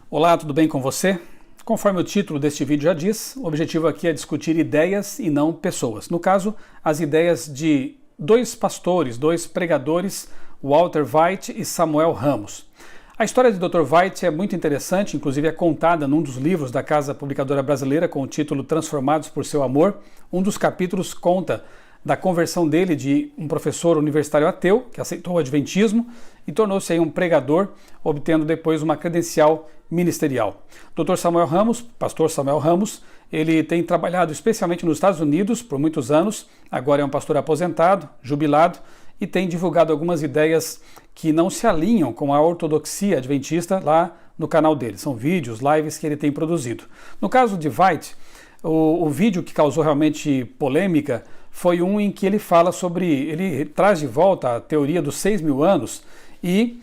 Olá, tudo bem com você? Conforme o título deste vídeo já diz, o objetivo aqui é discutir ideias e não pessoas. No caso, as ideias de dois pastores, dois pregadores, Walter White e Samuel Ramos. A história de Dr. White é muito interessante, inclusive é contada num dos livros da Casa Publicadora Brasileira com o título Transformados por Seu Amor. Um dos capítulos conta da conversão dele de um professor universitário ateu, que aceitou o adventismo e tornou-se aí um pregador, obtendo depois uma credencial ministerial. Dr. Samuel Ramos, pastor Samuel Ramos, ele tem trabalhado especialmente nos Estados Unidos por muitos anos, agora é um pastor aposentado, jubilado, e tem divulgado algumas ideias que não se alinham com a ortodoxia adventista lá no canal dele. São vídeos, lives que ele tem produzido. No caso de White, o vídeo que causou realmente polêmica foi um em que ele fala sobre, ele traz de volta a teoria dos 6.000 anos e,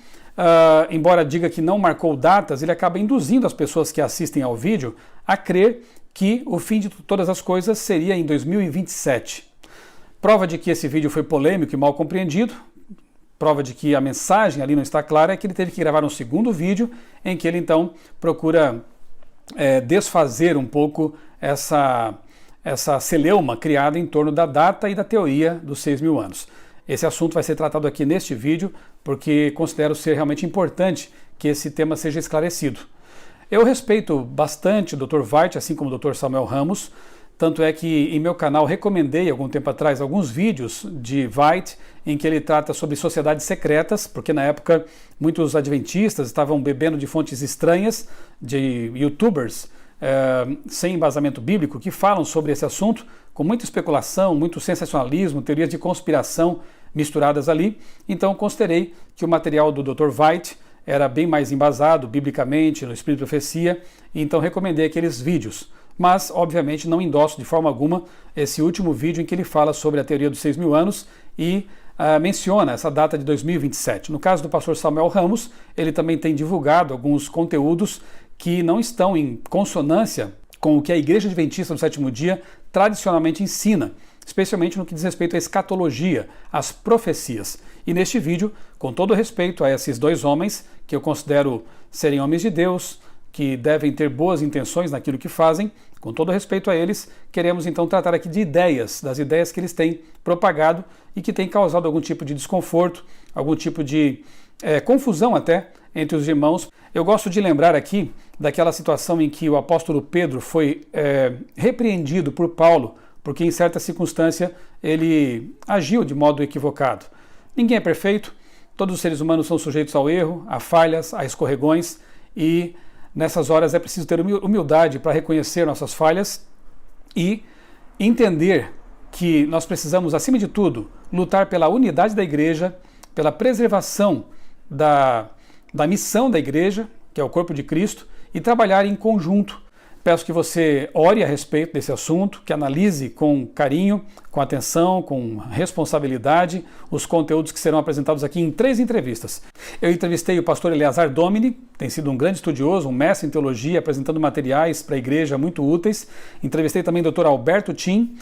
embora diga que não marcou datas, ele acaba induzindo as pessoas que assistem ao vídeo a crer que o fim de todas as coisas seria em 2027. Prova de que esse vídeo foi polêmico e mal compreendido, prova de que a mensagem ali não está clara, é que ele teve que gravar um segundo vídeo em que ele então procura desfazer um pouco essa celeuma criada em torno da data e da teoria dos 6.000 anos. Esse assunto vai ser tratado aqui neste vídeo porque considero ser realmente importante que esse tema seja esclarecido. Eu respeito bastante o Dr. White, assim como o Dr. Samuel Ramos, tanto é que em meu canal recomendei algum tempo atrás alguns vídeos de White em que ele trata sobre sociedades secretas, porque na época muitos adventistas estavam bebendo de fontes estranhas, de youtubers sem embasamento bíblico, que falam sobre esse assunto com muita especulação, muito sensacionalismo, teorias de conspiração misturadas ali. Então considerei que o material do Dr. White era bem mais embasado biblicamente, no Espírito de Profecia, e então recomendei aqueles vídeos. Mas, obviamente, não endosso de forma alguma esse último vídeo em que ele fala sobre a teoria dos 6.000 anos e menciona essa data de 2027. No caso do pastor Samuel Ramos, ele também tem divulgado alguns conteúdos que não estão em consonância com o que a Igreja Adventista do Sétimo Dia tradicionalmente ensina, especialmente no que diz respeito à escatologia, às profecias. E neste vídeo, com todo respeito a esses dois homens, que eu considero serem homens de Deus, que devem ter boas intenções naquilo que fazem, com todo respeito a eles, queremos então tratar aqui de ideias, das ideias que eles têm propagado e que têm causado algum tipo de desconforto, algum tipo de confusão até entre os irmãos. Eu gosto de lembrar aqui daquela situação em que o apóstolo Pedro foi repreendido por Paulo, porque em certa circunstância ele agiu de modo equivocado. Ninguém é perfeito, todos os seres humanos são sujeitos ao erro, a falhas, a escorregões, e nessas horas é preciso ter humildade para reconhecer nossas falhas e entender que nós precisamos, acima de tudo, lutar pela unidade da igreja, pela preservação da missão da igreja, que é o corpo de Cristo, e trabalhar em conjunto. Peço que você ore a respeito desse assunto, que analise com carinho, com atenção, com responsabilidade os conteúdos que serão apresentados aqui em 3 entrevistas. Eu entrevistei o pastor Eleazar Domini, tem sido um grande estudioso, um mestre em teologia, apresentando materiais para a igreja muito úteis. Entrevistei também o Dr. Alberto Tim,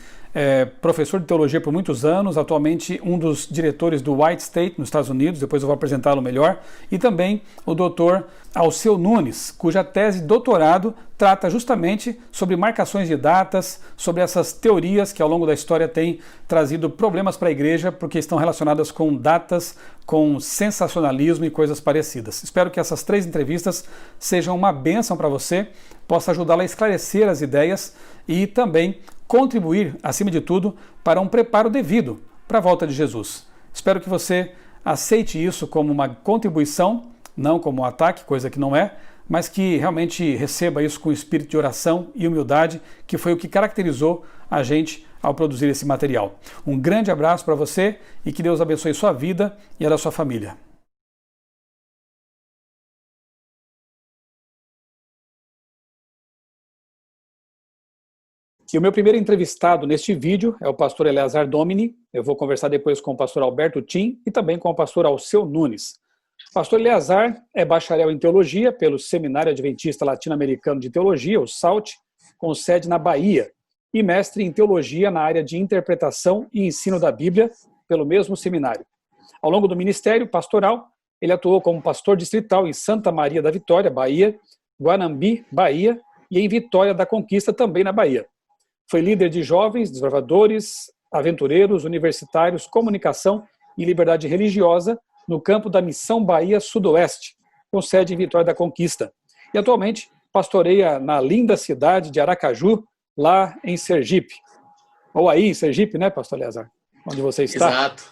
professor de teologia por muitos anos, atualmente um dos diretores do White State nos Estados Unidos, depois eu vou apresentá-lo melhor, e também o Dr. Alceu Nunes, cuja tese de doutorado trata justamente sobre marcações de datas, sobre essas teorias que ao longo da história têm trazido problemas para a igreja, porque estão relacionadas com datas, com sensacionalismo e coisas parecidas. Espero que essas 3 entrevistas sejam uma bênção para você, possa ajudá-la a esclarecer as ideias e também contribuir, acima de tudo, para um preparo devido para a volta de Jesus. Espero que você aceite isso como uma contribuição, não como um ataque, coisa que não é, mas que realmente receba isso com espírito de oração e humildade, que foi o que caracterizou a gente ao produzir esse material. Um grande abraço para você e que Deus abençoe sua vida e a da sua família. E o meu primeiro entrevistado neste vídeo é o pastor Eleazar Domini. Eu vou conversar depois com o pastor Alberto Tim e também com o pastor Alceu Nunes. O pastor Eleazar é bacharel em teologia pelo Seminário Adventista Latino-Americano de Teologia, o SALT, com sede na Bahia, e mestre em teologia na área de interpretação e ensino da Bíblia pelo mesmo seminário. Ao longo do ministério pastoral, ele atuou como pastor distrital em Santa Maria da Vitória, Bahia, Guanambi, Bahia, e em Vitória da Conquista, também na Bahia. Foi líder de jovens, desbravadores, aventureiros, universitários, comunicação e liberdade religiosa no campo da Missão Bahia Sudoeste, com sede em Vitória da Conquista. E atualmente pastoreia na linda cidade de Aracaju, lá em Sergipe. Ou aí em Sergipe, né, pastor Eleazar? Onde você está? Exato.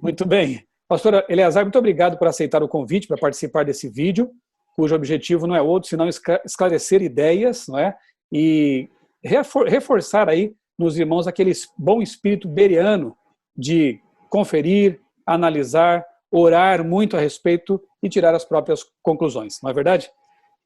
Muito bem. Pastor Eleazar, muito obrigado por aceitar o convite para participar desse vídeo, cujo objetivo não é outro, senão esclarecer ideias, não é? E reforçar aí nos irmãos aquele bom espírito bereano de conferir, analisar, orar muito a respeito e tirar as próprias conclusões, não é verdade?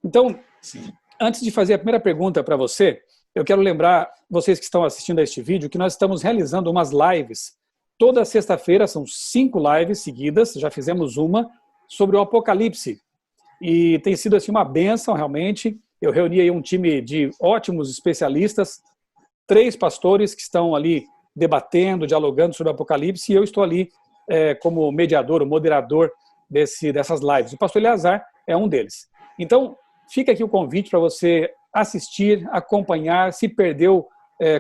Então, sim, antes de fazer a primeira pergunta para você, eu quero lembrar vocês que estão assistindo a este vídeo que nós estamos realizando umas lives toda sexta-feira, são 5 lives seguidas, já fizemos uma sobre o Apocalipse e tem sido assim uma bênção realmente. Eu reuni aí um time de ótimos especialistas, 3 pastores que estão ali debatendo, dialogando sobre o Apocalipse, e eu estou ali como mediador, o moderador dessas lives. O pastor Eleazar é um deles. Então, fica aqui o convite para você assistir, acompanhar, se perdeu,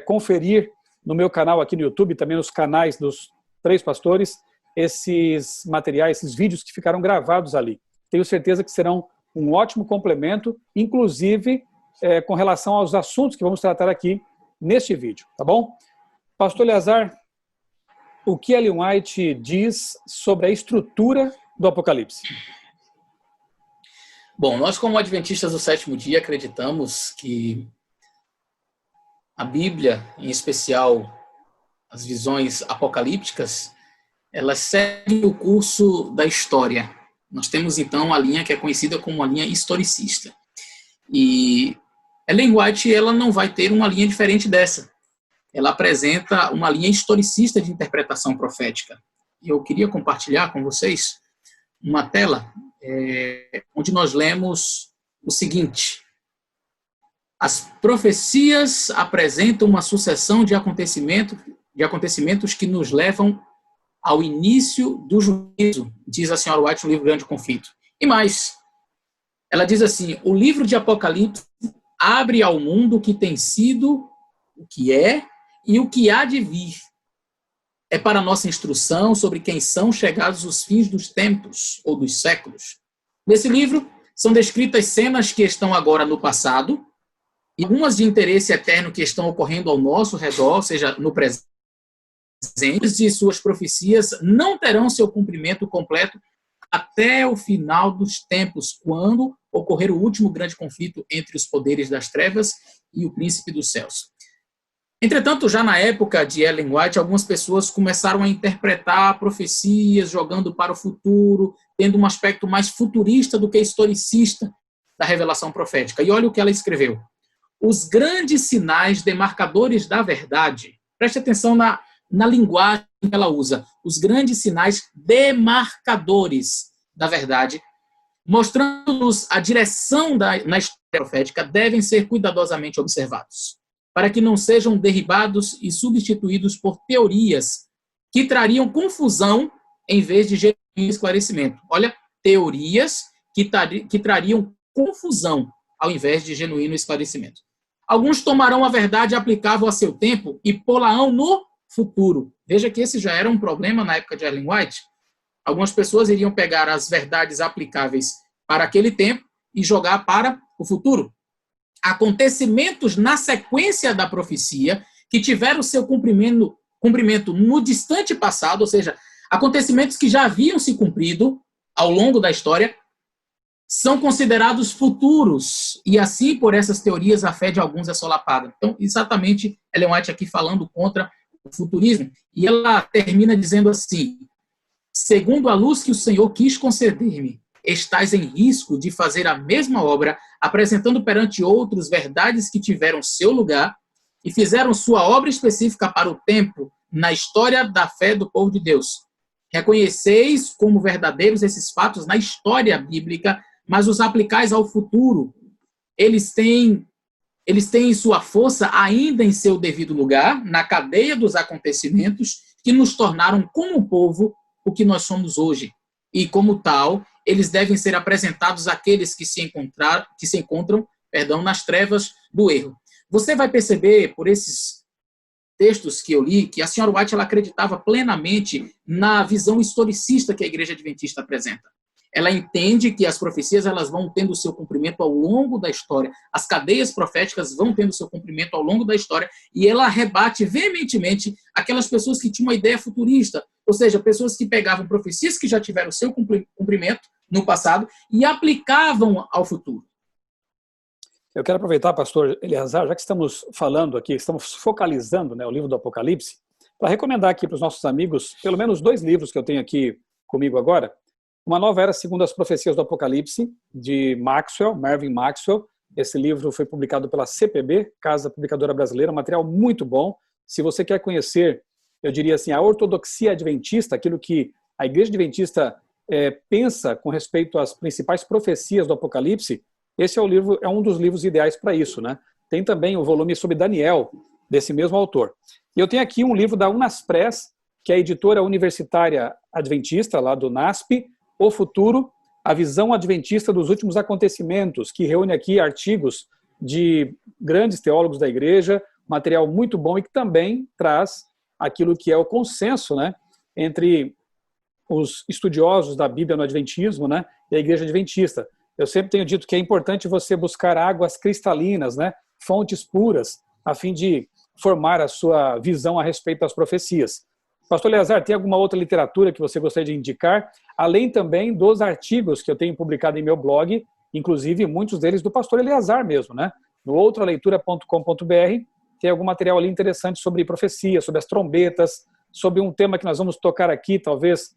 conferir no meu canal aqui no YouTube, também nos canais dos 3 pastores, esses materiais, esses vídeos que ficaram gravados ali. Tenho certeza que serão um ótimo complemento, inclusive com relação aos assuntos que vamos tratar aqui neste vídeo, tá bom? Pastor Eleazar, o que Ellen White diz sobre a estrutura do Apocalipse? Bom, nós como adventistas do sétimo dia acreditamos que a Bíblia, em especial as visões apocalípticas, elas seguem o curso da história. Nós temos então a linha que é conhecida como a linha historicista. E Ellen White, ela não vai ter uma linha diferente dessa. Ela apresenta uma linha historicista de interpretação profética. E eu queria compartilhar com vocês uma tela onde nós lemos o seguinte: as profecias apresentam uma sucessão de acontecimentos que nos levam ao início do juízo, diz a senhora White no livro Grande Conflito. E mais, ela diz assim: o livro de Apocalipse abre ao mundo o que tem sido, o que é e o que há de vir. É para nossa instrução sobre quem são chegados os fins dos tempos ou dos séculos. Nesse livro são descritas cenas que estão agora no passado e algumas de interesse eterno que estão ocorrendo ao nosso redor, ou seja, no presente, e suas profecias não terão seu cumprimento completo até o final dos tempos, quando ocorrer o último grande conflito entre os poderes das trevas e o príncipe dos céus. Entretanto, já na época de Ellen White, algumas pessoas começaram a interpretar profecias, jogando para o futuro, tendo um aspecto mais futurista do que historicista da revelação profética. E olha o que ela escreveu: os grandes sinais demarcadores da verdade. Preste atenção na linguagem que ela usa. Os grandes sinais demarcadores da verdade, mostrando-nos a direção na história profética, devem ser cuidadosamente observados, para que não sejam derribados e substituídos por teorias que trariam confusão em vez de genuíno esclarecimento. Olha, teorias que trariam confusão ao invés de genuíno esclarecimento. Alguns tomarão a verdade aplicável a seu tempo e pô-la-ão no futuro. Veja que esse já era um problema na época de Ellen White. Algumas pessoas iriam pegar as verdades aplicáveis para aquele tempo e jogar para o futuro. Acontecimentos na sequência da profecia que tiveram seu cumprimento no distante passado, ou seja, acontecimentos que já haviam se cumprido ao longo da história, são considerados futuros, e assim, por essas teorias, a fé de alguns é solapada. Então, exatamente, Ellen White aqui falando contra o futurismo, e ela termina dizendo assim: segundo a luz que o Senhor quis conceder-me, estás em risco de fazer a mesma obra, apresentando perante outros verdades que tiveram seu lugar e fizeram sua obra específica para o tempo na história da fé do povo de Deus. Reconheceis como verdadeiros esses fatos na história bíblica, mas os aplicais ao futuro. Eles têm sua força ainda em seu devido lugar, na cadeia dos acontecimentos que nos tornaram como povo o que nós somos hoje. E como tal, eles devem ser apresentados àqueles que se encontram nas trevas do erro. Você vai perceber, por esses textos que eu li, que a senhora White ela acreditava plenamente na visão historicista que a Igreja Adventista apresenta. Ela entende que as profecias elas vão tendo o seu cumprimento ao longo da história, as cadeias proféticas vão tendo o seu cumprimento ao longo da história, e ela rebate veementemente aquelas pessoas que tinham uma ideia futurista, ou seja, pessoas que pegavam profecias que já tiveram o seu cumprimento no passado e aplicavam ao futuro. Eu quero aproveitar, pastor Eleazar, já que estamos falando aqui, estamos focalizando, né, o livro do Apocalipse, para recomendar aqui para os nossos amigos, pelo menos 2 livros que eu tenho aqui comigo agora. Uma nova era segundo as profecias do Apocalipse, de Marvin Maxwell. Esse livro foi publicado pela CPB, Casa Publicadora Brasileira, um material muito bom. Se você quer conhecer, eu diria assim, a ortodoxia adventista, aquilo que a Igreja Adventista pensa com respeito às principais profecias do Apocalipse, esse é um dos livros ideais para isso, né? Tem também o volume sobre Daniel, desse mesmo autor. E eu tenho aqui um livro da Unaspress, que é a editora universitária adventista, lá do NASP, O Futuro, a visão adventista dos últimos acontecimentos, que reúne aqui artigos de grandes teólogos da igreja, material muito bom e que também traz aquilo que é o consenso, né, entre os estudiosos da Bíblia no adventismo, né, e a igreja adventista. Eu sempre tenho dito que é importante você buscar águas cristalinas, né, fontes puras, a fim de formar a sua visão a respeito das profecias. Pastor Eleazar, tem alguma outra literatura que você gostaria de indicar? Além também dos artigos que eu tenho publicado em meu blog, inclusive muitos deles do pastor Eleazar mesmo, né? No outraleitura.com.br tem algum material ali interessante sobre profecia, sobre as trombetas, sobre um tema que nós vamos tocar aqui, talvez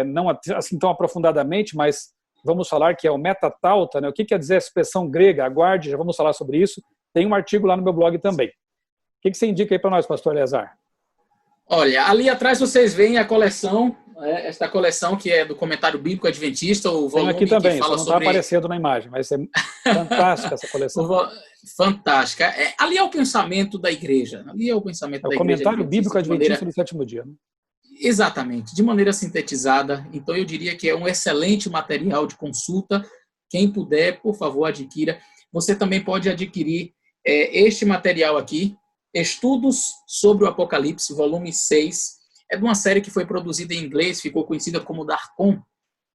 não assim tão aprofundadamente, mas vamos falar que é o metatauta, né? O que quer dizer a expressão grega? Aguarde, já vamos falar sobre isso. Tem um artigo lá no meu blog também. O que você indica aí para nós, pastor Eleazar? Olha, ali atrás vocês veem a coleção, esta coleção que é do Comentário Bíblico Adventista, o volume aqui também, que fala só não está aparecendo na imagem, mas é fantástica essa coleção. Fantástica. Ali é o pensamento da igreja. Ali é o pensamento da igreja. É o Comentário Bíblico Adventista do Sétimo Dia. Né? Exatamente, de maneira sintetizada. Então eu diria que é um excelente material de consulta. Quem puder, por favor, adquira. Você também pode adquirir este material aqui, Estudos sobre o Apocalipse, volume 6. É de uma série que foi produzida em inglês, ficou conhecida como Darkon.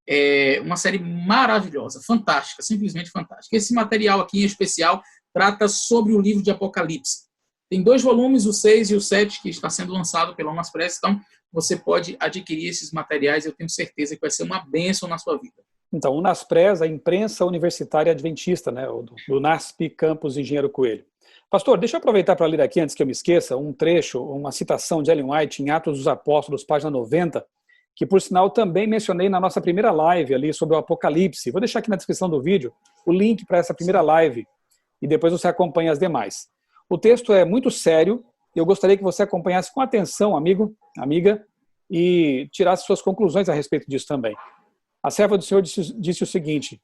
É uma série maravilhosa, fantástica, simplesmente fantástica. Esse material aqui em especial trata sobre o livro de Apocalipse. Tem 2 volumes, o 6 e o 7, que está sendo lançado pela Unaspress. Então, você pode adquirir esses materiais. Eu tenho certeza que vai ser uma bênção na sua vida. Então, o Unaspress, a imprensa universitária adventista, né, do NASP Campus Engenheiro Coelho. Pastor, deixa eu aproveitar para ler aqui, antes que eu me esqueça, um trecho, uma citação de Ellen White em Atos dos Apóstolos, página 90, que, por sinal, também mencionei na nossa primeira live ali sobre o Apocalipse. Vou deixar aqui na descrição do vídeo o link para essa primeira live e depois você acompanha as demais. O texto é muito sério e eu gostaria que você acompanhasse com atenção, amigo, amiga, e tirasse suas conclusões a respeito disso também. A serva do Senhor disse o seguinte: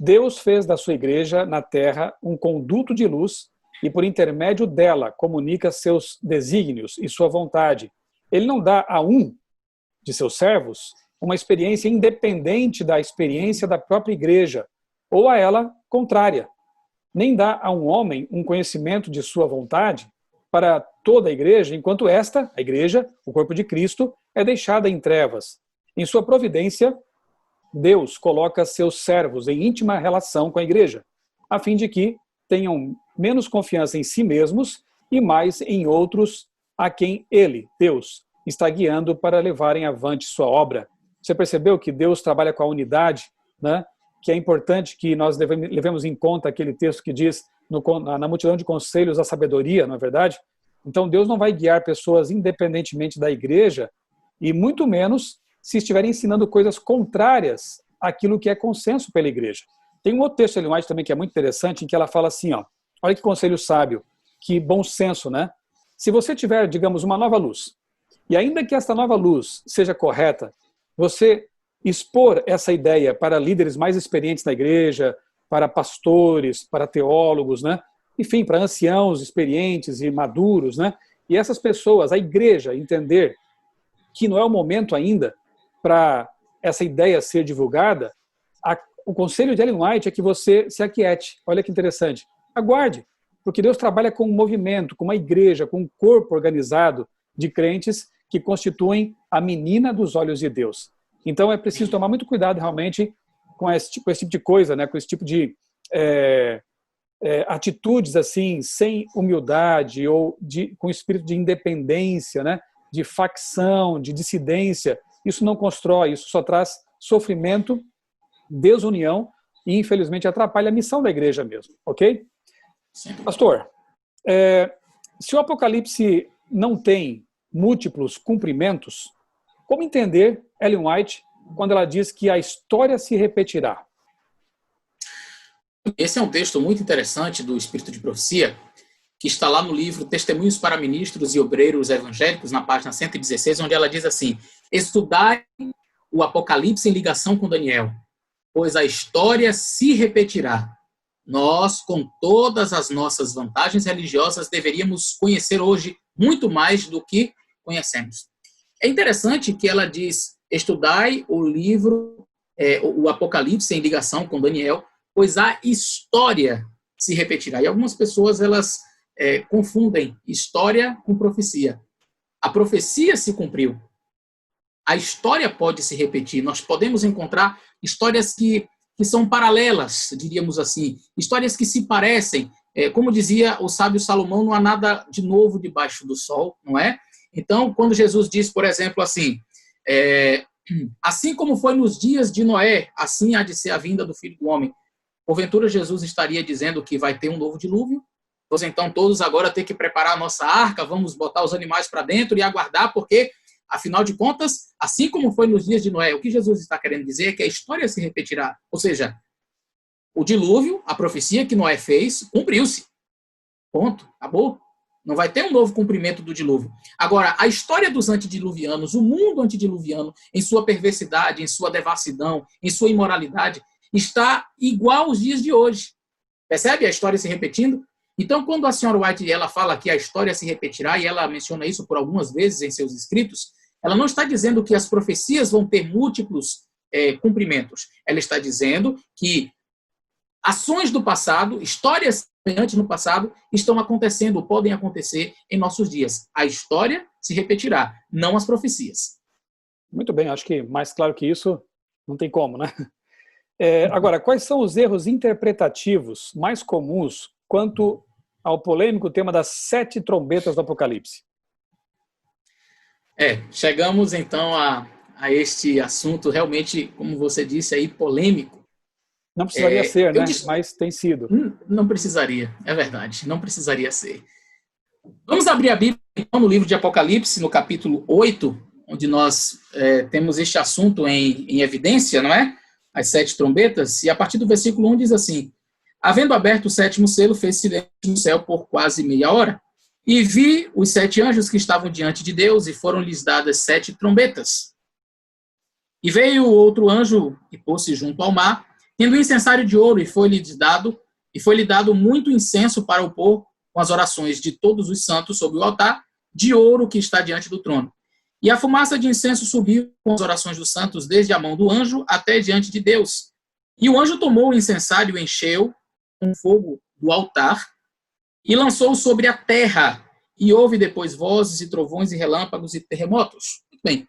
Deus fez da sua igreja na terra um conduto de luz e por intermédio dela comunica seus desígnios e sua vontade. Ele não dá a um de seus servos uma experiência independente da experiência da própria igreja, ou a ela contrária. Nem dá a um homem um conhecimento de sua vontade para toda a igreja, enquanto esta, a igreja, o corpo de Cristo, é deixada em trevas. Em sua providência, Deus coloca seus servos em íntima relação com a igreja, a fim de que tenham menos confiança em si mesmos e mais em outros a quem Ele, Deus, está guiando para levarem avante sua obra. Você percebeu que Deus trabalha com a unidade, né? Que é importante que nós levemos em conta aquele texto que diz na multidão de conselhos a sabedoria, não é verdade? Então Deus não vai guiar pessoas independentemente da igreja e muito menos se estiverem ensinando coisas contrárias àquilo que é consenso pela igreja. Tem um outro texto de Ellen White também que é muito interessante, em que ela fala assim, ó, olha que conselho sábio, que bom senso, né? Se você tiver, digamos, uma nova luz, e ainda que esta nova luz seja correta, você expor essa ideia para líderes mais experientes na igreja, para pastores, para teólogos, né? Enfim, para anciãos experientes e maduros, né? E essas pessoas, a igreja, entender que não é o momento ainda para essa ideia ser divulgada, o conselho de Ellen White é que você se aquiete. Olha que interessante. Aguarde, porque Deus trabalha com um movimento, com uma igreja, com um corpo organizado de crentes que constituem a menina dos olhos de Deus. Então é preciso tomar muito cuidado realmente com esse tipo de coisa, né? Com esse tipo de atitudes assim, sem humildade ou com espírito de independência, né? De facção, de dissidência. Isso não constrói, isso só traz sofrimento, desunião e, infelizmente, atrapalha a missão da igreja mesmo, ok? Sim. Pastor, se o Apocalipse não tem múltiplos cumprimentos, como entender Ellen White quando ela diz que a história se repetirá? Esse é um texto muito interessante do Espírito de Profecia, que está lá no livro Testemunhos para Ministros e Obreiros Evangélicos, na página 116, onde ela diz assim: estudai o Apocalipse em ligação com Daniel, pois a história se repetirá. Nós, com todas as nossas vantagens religiosas, deveríamos conhecer hoje muito mais do que conhecemos. É interessante que ela diz: estudai o livro, o Apocalipse em ligação com Daniel, pois a história se repetirá. E algumas pessoas, elas confundem história com profecia. A profecia se cumpriu. A história pode se repetir. Nós podemos encontrar histórias que são paralelas, diríamos assim. Histórias que se parecem. Como dizia o sábio Salomão, não há nada de novo debaixo do sol, não é? Então, quando Jesus diz, por exemplo, assim, assim como foi nos dias de Noé, assim há de ser a vinda do Filho do Homem. Porventura, Jesus estaria dizendo que vai ter um novo dilúvio? Pois então, todos agora têm que preparar a nossa arca, vamos botar os animais para dentro e aguardar, porque, afinal de contas, assim como foi nos dias de Noé, o que Jesus está querendo dizer é que a história se repetirá. Ou seja, o dilúvio, a profecia que Noé fez, cumpriu-se. Ponto. Acabou. Não vai ter um novo cumprimento do dilúvio. Agora, a história dos antediluvianos, o mundo antediluviano, em sua perversidade, em sua devassidão, em sua imoralidade, está igual aos dias de hoje. Percebe a história se repetindo? Então, quando a senhora White ela fala que a história se repetirá, e ela menciona isso por algumas vezes em seus escritos, ela não está dizendo que as profecias vão ter múltiplos cumprimentos. Ela está dizendo que ações do passado, histórias semelhantes no passado, estão acontecendo, podem acontecer em nossos dias. A história se repetirá, não as profecias. Muito bem, acho que mais claro que isso não tem como, né? Agora, quais são os erros interpretativos mais comuns quanto ao polêmico tema das 7 trombetas do Apocalipse? Chegamos então a este assunto realmente, como você disse aí, polêmico. Não precisaria ser, né? Mas tem sido. Não precisaria, é verdade, não precisaria ser. Vamos abrir a Bíblia então, no livro de Apocalipse, no capítulo 8, onde nós temos este assunto em evidência, não é? As 7 trombetas, e a partir do versículo 1 diz assim: havendo aberto o 7º selo, fez silêncio no céu por quase meia hora, e vi os 7 anjos que estavam diante de Deus, e foram-lhes dadas 7 trombetas. E veio outro anjo e pôs-se junto ao mar, tendo um incensário de ouro, e foi-lhe dado muito incenso para o pôr com as orações de todos os santos sobre o altar de ouro que está diante do trono. E a fumaça de incenso subiu com as orações dos santos desde a mão do anjo até diante de Deus. E o anjo tomou o incensário e encheu com fogo do altar e lançou sobre a terra. E houve depois vozes e trovões e relâmpagos e terremotos. Muito bem.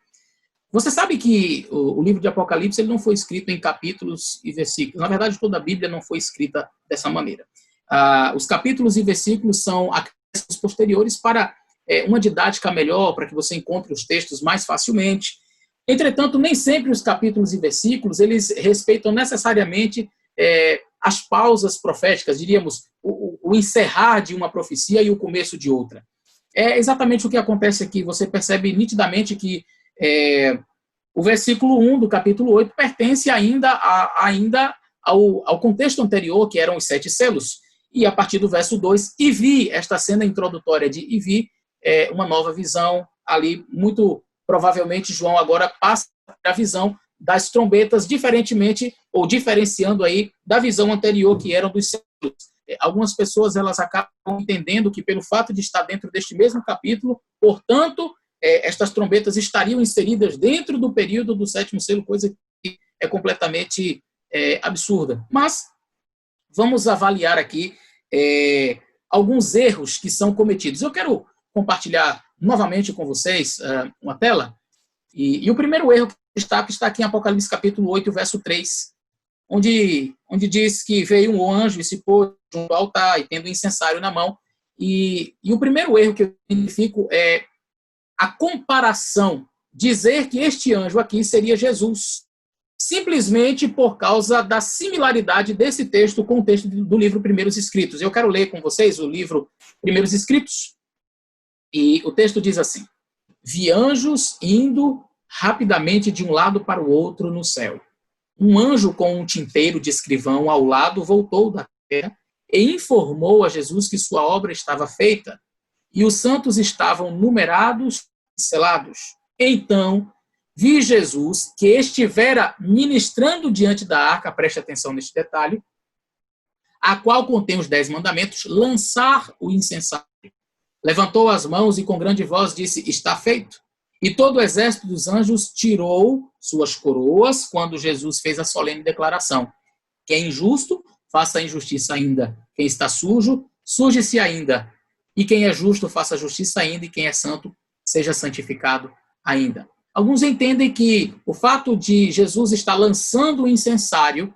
Você sabe que o livro de Apocalipse ele não foi escrito em capítulos e versículos. Na verdade, toda a Bíblia não foi escrita dessa maneira. Os capítulos e versículos são acréscimos posteriores para uma didática melhor, para que você encontre os textos mais facilmente. Entretanto, nem sempre os capítulos e versículos eles respeitam necessariamente as pausas proféticas, diríamos, o encerrar de uma profecia e o começo de outra. É exatamente o que acontece aqui. Você percebe nitidamente que o versículo 1 do capítulo 8 pertence ainda ao contexto anterior, que eram os 7 selos. E a partir do verso 2, e vi, esta cena introdutória de e vi, uma nova visão ali, muito provavelmente João agora passa a visão das trombetas, diferentemente, ou diferenciando aí da visão anterior, que eram dos selos. Algumas pessoas elas acabam entendendo que pelo fato de estar dentro deste mesmo capítulo, portanto, estas trombetas estariam inseridas dentro do período do 7º selo, coisa que é completamente absurda. Mas vamos avaliar aqui alguns erros que são cometidos. Eu quero compartilhar novamente com vocês uma tela. E o primeiro erro que está aqui em Apocalipse capítulo 8, verso 3, onde diz que veio um anjo e se pôs junto ao altar e tendo um incensário na mão. E o primeiro erro que eu identifico é a comparação, dizer que este anjo aqui seria Jesus, simplesmente por causa da similaridade desse texto com o texto do livro Primeiros Escritos. Eu quero ler com vocês o livro Primeiros Escritos, e o texto diz assim: vi anjos indo rapidamente de um lado para o outro no céu. Um anjo com um tinteiro de escrivão ao lado voltou da terra e informou a Jesus que sua obra estava feita e os santos estavam numerados e selados. Então, vi Jesus, que estivera ministrando diante da arca, preste atenção neste detalhe, a qual contém os 10 mandamentos, lançar o incensário. Levantou as mãos e com grande voz disse: está feito. E todo o exército dos anjos tirou suas coroas quando Jesus fez a solene declaração: quem é injusto, faça a injustiça ainda. Quem está sujo, suje-se ainda. E quem é justo, faça a justiça ainda. E quem é santo, seja santificado ainda. Alguns entendem que o fato de Jesus estar lançando o incensário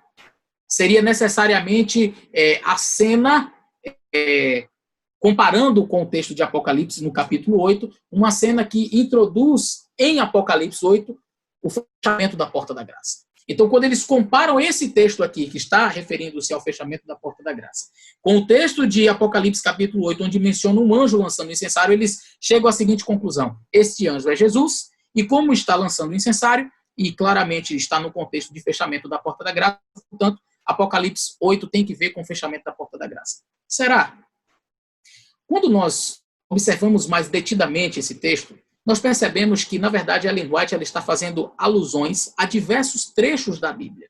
seria necessariamente a cena, comparando com o texto de Apocalipse no capítulo 8, uma cena que introduz em Apocalipse 8 o fechamento da porta da graça. Então, quando eles comparam esse texto aqui, que está referindo-se ao fechamento da porta da graça, com o texto de Apocalipse capítulo 8, onde menciona um anjo lançando o incensário, eles chegam à seguinte conclusão: este anjo é Jesus, e como está lançando o incensário, e claramente está no contexto de fechamento da porta da graça, portanto, Apocalipse 8 tem que ver com o fechamento da porta da graça. Será? Quando nós observamos mais detidamente esse texto, nós percebemos que, na verdade, a Ellen White ela está fazendo alusões a diversos trechos da Bíblia.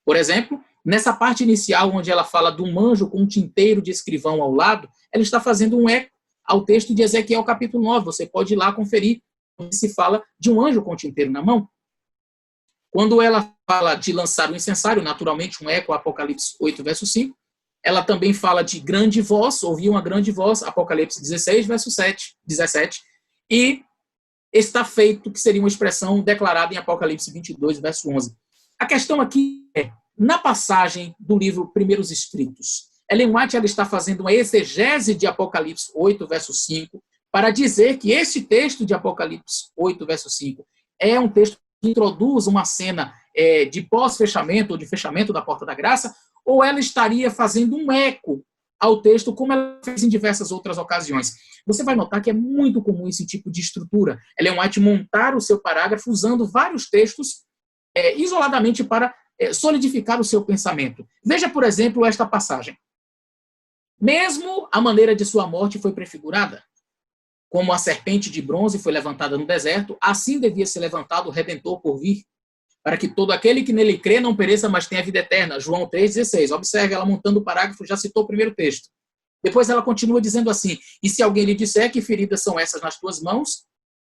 Por exemplo, nessa parte inicial, onde ela fala de um anjo com um tinteiro de escrivão ao lado, ela está fazendo um eco ao texto de Ezequiel capítulo 9. Você pode ir lá conferir, onde se fala de um anjo com um tinteiro na mão. Quando ela fala de lançar o incensário, naturalmente um eco, Apocalipse 8, verso 5, ela também fala de grande voz, ouviu uma grande voz, Apocalipse 16, verso 17, e está feito, que seria uma expressão declarada em Apocalipse 22, verso 11. A questão aqui é, na passagem do livro Primeiros Escritos, Ellen White ela está fazendo uma exegese de Apocalipse 8, verso 5, para dizer que esse texto de Apocalipse 8, verso 5, é um texto que introduz uma cena de pós-fechamento ou de fechamento da porta da graça, ou ela estaria fazendo um eco ao texto, como ela fez em diversas outras ocasiões. Você vai notar que é muito comum esse tipo de estrutura. Ellen White montar o seu parágrafo usando vários textos isoladamente para solidificar o seu pensamento. Veja, por exemplo, esta passagem. Mesmo a maneira de sua morte foi prefigurada, como a serpente de bronze foi levantada no deserto, assim devia ser levantado o Redentor por vir, para que todo aquele que nele crê não pereça, mas tenha vida eterna. João 3,16. Observe, ela montando o parágrafo, já citou o primeiro texto. Depois ela continua dizendo assim: e se alguém lhe disser que feridas são essas nas tuas mãos,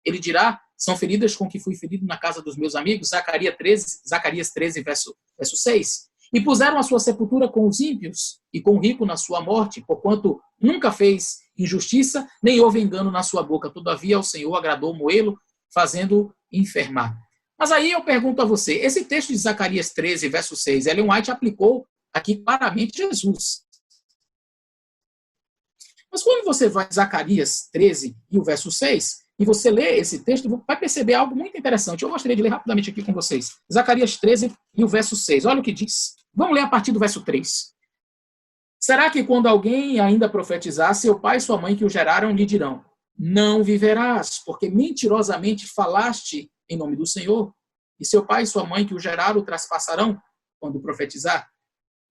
ele dirá: são feridas com que fui ferido na casa dos meus amigos. Zacarias 13, verso 6. E puseram a sua sepultura com os ímpios e com o rico na sua morte, porquanto nunca fez injustiça, nem houve engano na sua boca. Todavia ao Senhor agradou moê-lo, fazendo enfermar. Mas aí eu pergunto a você, esse texto de Zacarias 13, verso 6, Ellen White aplicou aqui claramente Jesus. Mas quando você vai em Zacarias 13 e o verso 6, e você lê esse texto, vai perceber algo muito interessante. Eu gostaria de ler rapidamente aqui com vocês. Zacarias 13 e o verso 6. Olha o que diz. Vamos ler a partir do verso 3. Será que quando alguém ainda profetizar, seu pai e sua mãe que o geraram lhe dirão: não viverás, porque mentirosamente falaste em nome do Senhor, e seu pai e sua mãe que o geraram o traspassarão quando profetizar?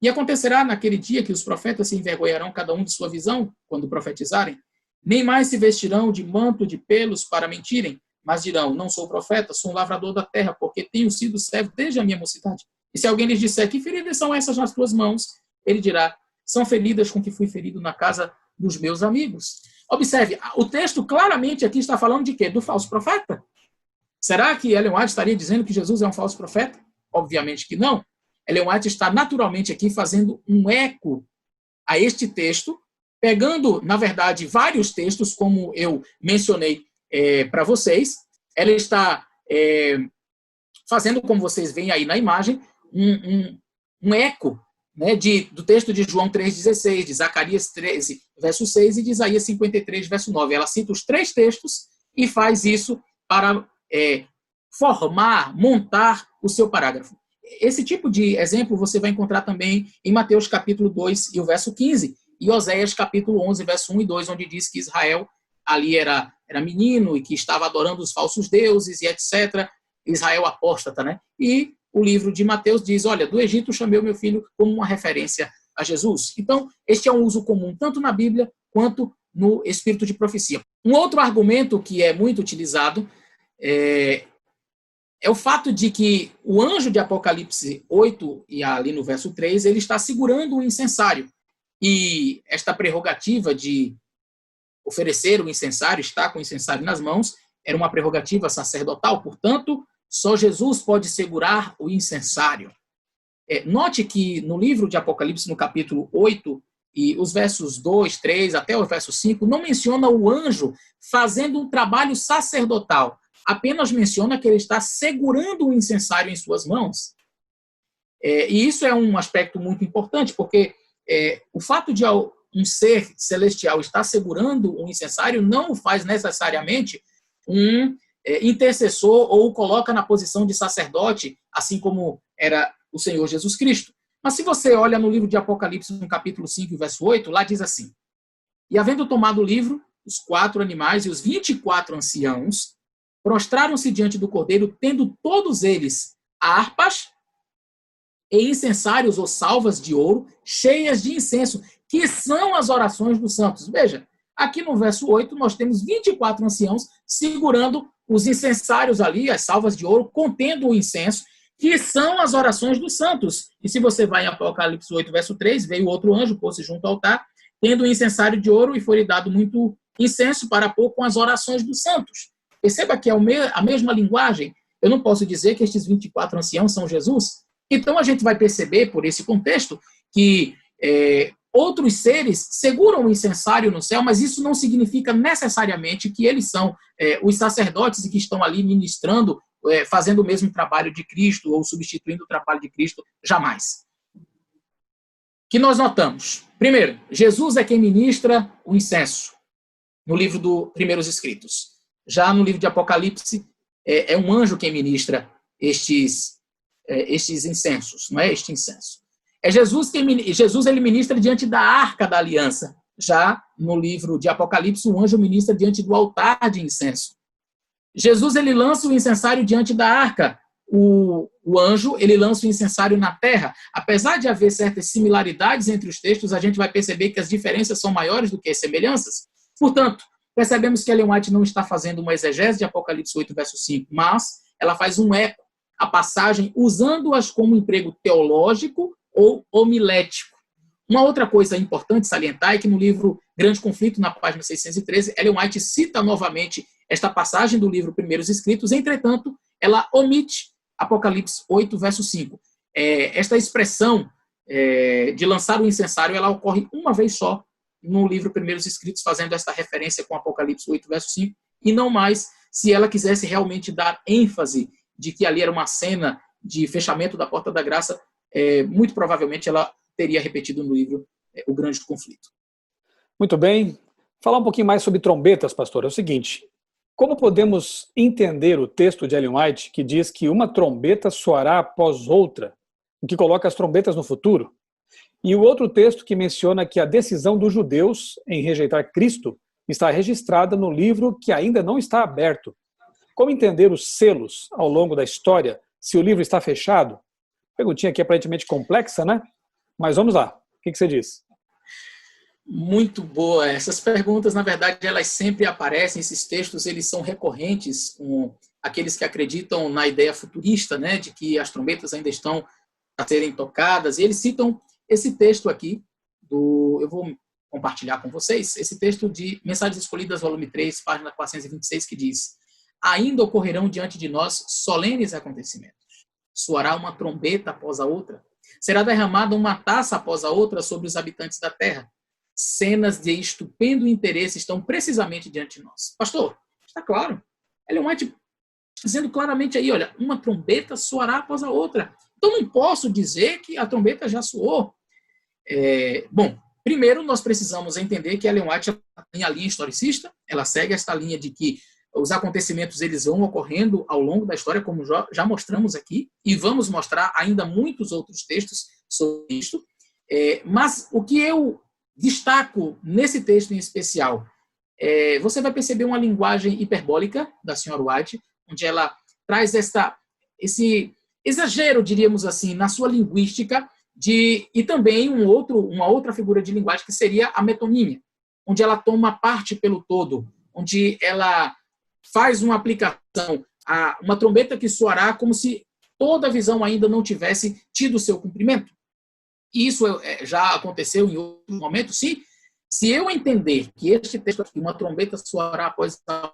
E acontecerá naquele dia que os profetas se envergonharão cada um de sua visão quando profetizarem, nem mais se vestirão de manto de pelos para mentirem, mas dirão: não sou profeta, sou um lavrador da terra, porque tenho sido servo desde a minha mocidade. E se alguém lhes disser: que feridas são essas nas tuas mãos? Ele dirá: são feridas com que fui ferido na casa dos meus amigos. Observe, o texto claramente aqui está falando de quê? Do falso profeta. Será que Ellen White estaria dizendo que Jesus é um falso profeta? Obviamente que não. Ellen White está naturalmente aqui fazendo um eco a este texto, pegando, na verdade, vários textos, como eu mencionei para vocês. Ela está fazendo, como vocês veem aí na imagem, um eco, né, do texto de João 3,16, de Zacarias 13, verso 6, e de Isaías 53, verso 9. Ela cita os três textos e faz isso para montar o seu parágrafo. Esse tipo de exemplo você vai encontrar também em Mateus capítulo 2 e o verso 15, e Oséias capítulo 11, verso 1 e 2, onde diz que Israel ali era menino e que estava adorando os falsos deuses e etc. Israel apóstata, né? E o livro de Mateus diz, olha, do Egito chamei o meu filho, como uma referência a Jesus. Então, este é um uso comum, tanto na Bíblia quanto no espírito de profecia. Um outro argumento que é muito utilizado é o fato de que o anjo de Apocalipse 8, e ali no verso 3, ele está segurando o incensário. E esta prerrogativa de oferecer o incensário, estar com o incensário nas mãos, era uma prerrogativa sacerdotal, portanto, só Jesus pode segurar o incensário. Note que no livro de Apocalipse, no capítulo 8, e os versos 2, 3, até o verso 5, não menciona o anjo fazendo um trabalho sacerdotal, apenas menciona que ele está segurando o incensário em suas mãos. E isso é um aspecto muito importante, porque o fato de um ser celestial estar segurando um incensário não o faz necessariamente um intercessor ou o coloca na posição de sacerdote, assim como era o Senhor Jesus Cristo. Mas se você olha no livro de Apocalipse, no capítulo 5, verso 8, lá diz assim: e havendo tomado o livro, os 4 animais e os 24 anciãos prostraram-se diante do Cordeiro, tendo todos eles harpas e incensários ou salvas de ouro cheias de incenso, que são as orações dos santos. Veja, aqui no verso 8 nós temos 24 anciãos segurando os incensários ali, as salvas de ouro, contendo o incenso, que são as orações dos santos. E se você vai em Apocalipse 8, verso 3, veio outro anjo, pôs-se junto ao altar, tendo um incensário de ouro, e foi-lhe dado muito incenso para pôr com as orações dos santos. Perceba que é a mesma linguagem. Eu não posso dizer que estes 24 anciãos são Jesus. Então a gente vai perceber, por esse contexto, que outros seres seguram o incensário no céu, mas isso não significa necessariamente que eles são os sacerdotes e que estão ali ministrando, fazendo o mesmo trabalho de Cristo ou substituindo o trabalho de Cristo, jamais. Que nós notamos? Primeiro, Jesus é quem ministra o incenso no livro dos primeiros escritos. Já no livro de Apocalipse, é um anjo quem ministra estes incensos, não é este incenso. Jesus ele ministra diante da arca da aliança. Já no livro de Apocalipse, o anjo ministra diante do altar de incenso. Jesus ele lança o incensário diante da arca. O anjo ele lança o incensário na terra. Apesar de haver certas similaridades entre os textos, a gente vai perceber que as diferenças são maiores do que as semelhanças. Portanto, percebemos que Ellen White não está fazendo uma exegese de Apocalipse 8, verso 5, mas ela faz um eco à passagem, usando-as como emprego teológico ou homilético. Uma outra coisa importante salientar é que no livro Grande Conflito, na página 613, Ellen White cita novamente esta passagem do livro Primeiros Escritos, entretanto, ela omite Apocalipse 8, verso 5. Esta expressão de lançar o incensário, ela ocorre uma vez só no livro Primeiros Escritos, fazendo esta referência com Apocalipse 8, verso 5, e não mais se ela quisesse realmente dar ênfase de que ali era uma cena de fechamento da Porta da Graça, muito provavelmente ela teria repetido no livro O Grande Conflito. Muito bem. Falar um pouquinho mais sobre trombetas, pastor, é o seguinte: como podemos entender o texto de Ellen White que diz que uma trombeta soará após outra, o que coloca as trombetas no futuro? E o outro texto que menciona que a decisão dos judeus em rejeitar Cristo está registrada no livro que ainda não está aberto. Como entender os selos ao longo da história se o livro está fechado? Perguntinha aqui aparentemente complexa, né? Mas vamos lá. O que você diz? Muito boa. Essas perguntas, na verdade, elas sempre aparecem. Esses textos, eles são recorrentes com aqueles que acreditam na ideia futurista, né, de que as trombetas ainda estão a serem tocadas. E eles citam esse texto aqui, eu vou compartilhar com vocês, esse texto de Mensagens Escolhidas, volume 3, página 426, que diz: ainda ocorrerão diante de nós solenes acontecimentos. Soará uma trombeta após a outra, Será derramada uma taça após a outra sobre os habitantes da terra. Cenas de estupendo interesse estão precisamente diante de nós. Pastor, está claro. Ellen White dizendo claramente aí, olha, uma trombeta soará após a outra. Então não posso dizer que a trombeta já soou. Bom, primeiro nós precisamos entender que Ellen White tem a linha historicista, ela segue esta linha de que os acontecimentos eles vão ocorrendo ao longo da história, como já mostramos aqui, e vamos mostrar ainda muitos outros textos sobre isso. Mas o que eu destaco nesse texto em especial, você vai perceber uma linguagem hiperbólica da senhora White, onde ela traz esse exagero, diríamos assim, na sua linguística, e também uma outra figura de linguagem que seria a metonímia, onde ela toma parte pelo todo, onde ela faz uma aplicação a uma trombeta que soará como se toda a visão ainda não tivesse tido seu cumprimento. E isso já aconteceu em outro momento, sim. Se eu entender que este texto aqui, uma trombeta soará após a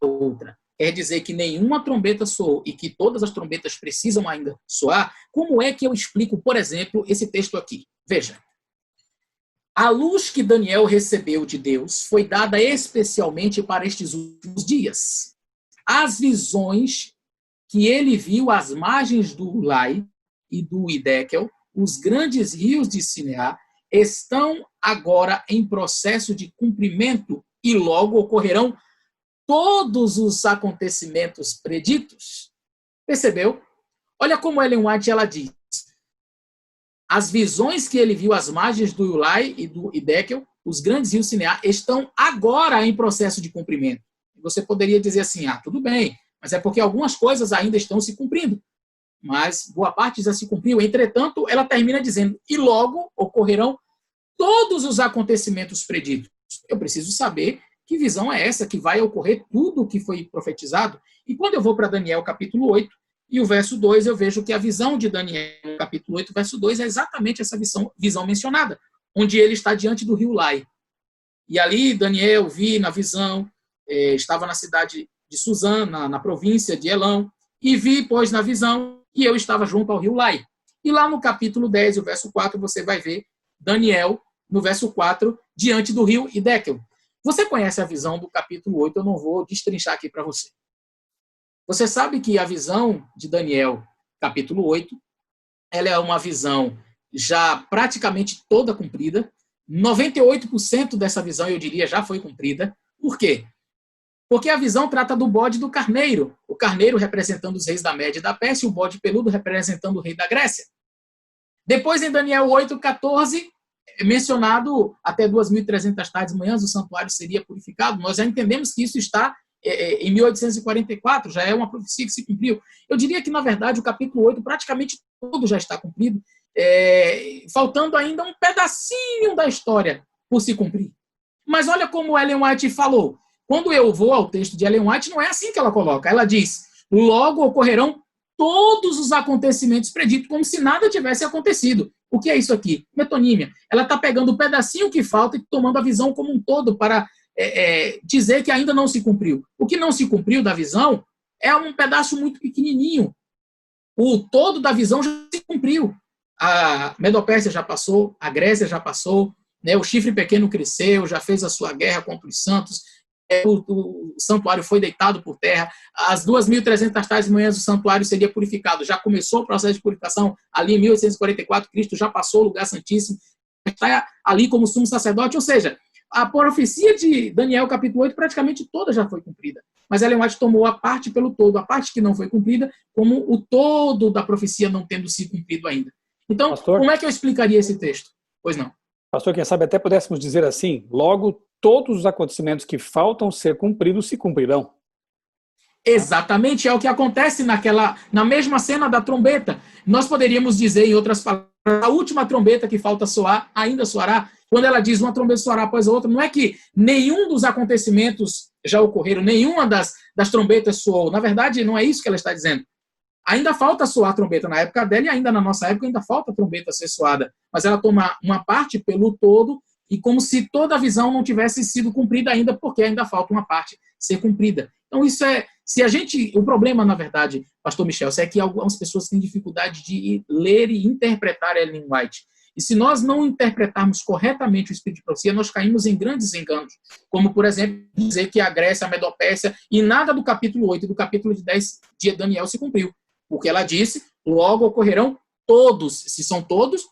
outra, quer dizer que nenhuma trombeta soou e que todas as trombetas precisam ainda soar, como é que eu explico, por exemplo, esse texto aqui? Veja. A luz que Daniel recebeu de Deus foi dada especialmente para estes últimos dias. As visões que ele viu às margens do Ulai e do Hiddekel, os grandes rios de Sineá, estão agora em processo de cumprimento e logo ocorrerão todos os acontecimentos preditos. Percebeu? Olha como Ellen White ela diz. As visões que ele viu às margens do Ulai e do Hiddekel, os grandes rios Sineá, estão agora em processo de cumprimento. Você poderia dizer assim, tudo bem, mas é porque algumas coisas ainda estão se cumprindo. Mas boa parte já se cumpriu. Entretanto, ela termina dizendo, e logo ocorrerão todos os acontecimentos preditos. Eu preciso saber que visão é essa, que vai ocorrer tudo o que foi profetizado. E quando eu vou para Daniel capítulo 8, e o verso 2, eu vejo que a visão de Daniel, capítulo 8, verso 2, é exatamente essa visão mencionada, onde ele está diante do rio Ulai. E ali Daniel vi na visão, estava na cidade de Suzã, na província de Elão, e vi, pois, na visão, que eu estava junto ao rio Ulai. E lá no capítulo 10, o verso 4, você vai ver Daniel, no verso 4, diante do rio Hiddekel. Você conhece a visão do capítulo 8, eu não vou destrinchar aqui para você. Você sabe que a visão de Daniel, capítulo 8, ela é uma visão já praticamente toda cumprida. 98% dessa visão, eu diria, já foi cumprida. Por quê? Porque a visão trata do bode e do carneiro. O carneiro representando os reis da Média e da Pérsia e o bode peludo representando o rei da Grécia. Depois, em Daniel 8:14, mencionado até 2.300 tardes e manhãs, o santuário seria purificado. Nós já entendemos que isso está em 1844, já é uma profecia que se cumpriu. Eu diria que, na verdade, o capítulo 8 praticamente todo já está cumprido, faltando ainda um pedacinho da história por se cumprir. Mas olha como Ellen White falou. Quando eu vou ao texto de Ellen White, não é assim que ela coloca. Ela diz, logo ocorrerão todos os acontecimentos preditos, como se nada tivesse acontecido. O que é isso aqui? Metonímia. Ela está pegando o pedacinho que falta e tomando a visão como um todo para dizer que ainda não se cumpriu. O que não se cumpriu da visão é um pedaço muito pequenininho. O todo da visão já se cumpriu. A Medopérsia já passou, a Grécia já passou, né? O chifre pequeno cresceu, já fez a sua guerra contra os santos, o santuário foi deitado por terra, às 2.300 tardes e manhãs o santuário seria purificado, já começou o processo de purificação ali em 1844, Cristo já passou o lugar santíssimo, está ali como sumo sacerdote, ou seja, a profecia de Daniel capítulo 8 praticamente toda já foi cumprida, mas Ellen White tomou a parte pelo todo, a parte que não foi cumprida, como o todo da profecia não tendo sido cumprido ainda. Então, Pastor, como é que eu explicaria esse texto? Pois não. Pastor, quem sabe até pudéssemos dizer assim, logo todos os acontecimentos que faltam ser cumpridos se cumprirão. Exatamente, é o que acontece na mesma cena da trombeta. Nós poderíamos dizer, em outras palavras, a última trombeta que falta soar ainda soará. Quando ela diz uma trombeta soará após a outra, não é que nenhum dos acontecimentos já ocorreram, nenhuma das trombetas soou. Na verdade, não é isso que ela está dizendo. Ainda falta soar a trombeta na época dela e ainda na nossa época ainda falta a trombeta ser soada. Mas ela toma uma parte pelo todo e como se toda a visão não tivesse sido cumprida ainda, porque ainda falta uma parte ser cumprida. Então isso é O problema, na verdade, pastor Michel, é que algumas pessoas têm dificuldade de ler e interpretar Ellen White. E se nós não interpretarmos corretamente o Espírito de Profecia, nós caímos em grandes enganos. Como, por exemplo, dizer que a Grécia, a Medopérsia, e nada do capítulo 8 e do capítulo 10 de Daniel se cumpriu. Porque ela disse, logo ocorrerão todos, se são todos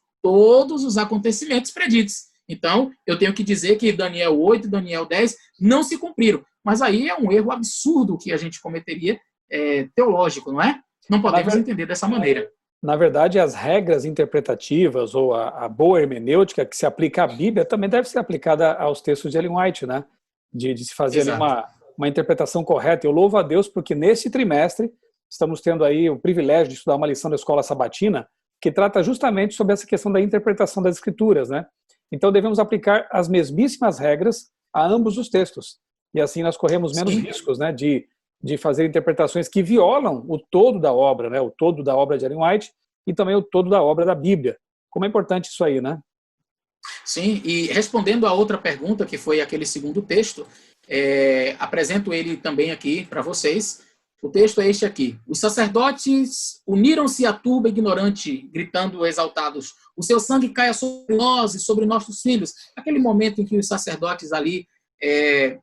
os acontecimentos preditos. Então, eu tenho que dizer que Daniel 8 e Daniel 10 não se cumpriram. Mas aí é um erro absurdo que a gente cometeria teológico, não é? Não podemos entender dessa maneira. Na verdade, as regras interpretativas ou a boa hermenêutica que se aplica à Bíblia também deve ser aplicada aos textos de Ellen White, né? De se fazer uma interpretação correta. Eu louvo a Deus porque nesse trimestre estamos tendo aí o privilégio de estudar uma lição da Escola Sabatina que trata justamente sobre essa questão da interpretação das Escrituras, né? Então devemos aplicar as mesmíssimas regras a ambos os textos. E assim nós corremos menos riscos, né, de fazer interpretações que violam o todo da obra, né, o todo da obra de Ellen White e também o todo da obra da Bíblia. Como é importante isso aí, né? Sim, e respondendo a outra pergunta, que foi aquele segundo texto, apresento ele também aqui para vocês. O texto é este aqui. Os sacerdotes uniram-se à turba ignorante, gritando exaltados, o seu sangue caia sobre nós e sobre nossos filhos. Aquele momento em que os sacerdotes ali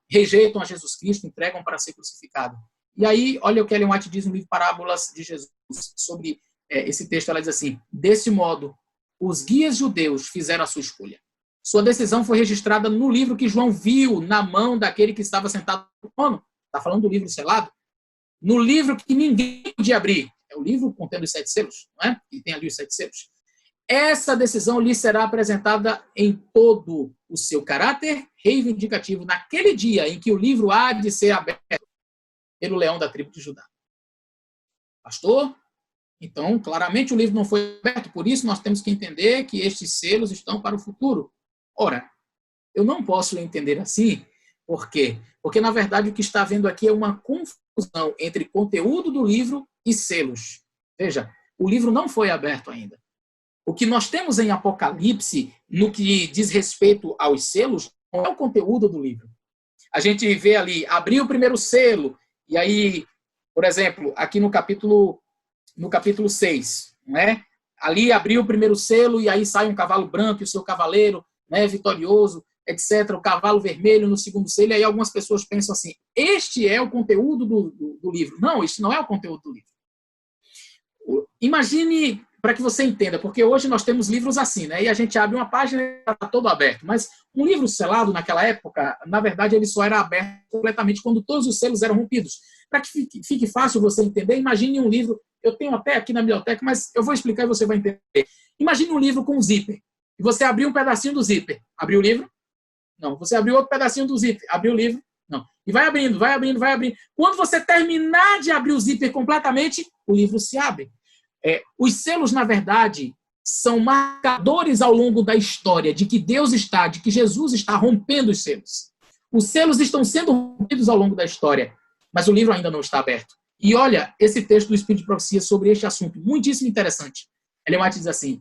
rejeitam a Jesus Cristo, entregam para ser crucificado. E aí, olha o que Ellen White diz no livro Parábolas de Jesus sobre esse texto. Ela diz assim: desse modo, os guias judeus fizeram a sua escolha. Sua decisão foi registrada no livro que João viu na mão daquele que estava sentado no trono. Está falando do livro selado. No livro que ninguém podia abrir. É o livro contendo os 7 selos, não é? E tem ali os 7 selos. Essa decisão lhe será apresentada em todo o seu caráter reivindicativo naquele dia em que o livro há de ser aberto pelo leão da tribo de Judá. Pastor? Então, claramente o livro não foi aberto, por isso nós temos que entender que estes selos estão para o futuro. Ora, eu não posso entender assim, por quê? Porque, na verdade, o que está havendo aqui é uma confusão entre conteúdo do livro e selos. Veja, o livro não foi aberto ainda. O que nós temos em Apocalipse, no que diz respeito aos selos, não é o conteúdo do livro. A gente vê ali, abrir o primeiro selo, e aí, por exemplo, aqui no capítulo 6, não é? Ali abriu o primeiro selo, e aí sai um cavalo branco, e o seu cavaleiro, né, vitorioso, etc. O cavalo vermelho no segundo selo, e aí algumas pessoas pensam assim, este é o conteúdo do livro. Não, este não é o conteúdo do livro. Imagine, para que você entenda, porque hoje nós temos livros assim, né? E a gente abre uma página e está todo aberto. Mas um livro selado, naquela época, na verdade, ele só era aberto completamente quando todos os selos eram rompidos. Para que fique fácil você entender, imagine um livro, eu tenho até aqui na biblioteca, mas eu vou explicar e você vai entender. Imagine um livro com um zíper. E você abriu um pedacinho do zíper. Abriu o livro? Não. Você abriu outro pedacinho do zíper. Abriu o livro? Não. E vai abrindo, vai abrindo, vai abrindo. Quando você terminar de abrir o zíper completamente, o livro se abre. Os selos, na verdade, são marcadores ao longo da história de que Deus está, de que Jesus está rompendo os selos. Os selos estão sendo rompidos ao longo da história, mas o livro ainda não está aberto. E olha, esse texto do Espírito de Profecia sobre este assunto, muitíssimo interessante. Ellen White diz assim,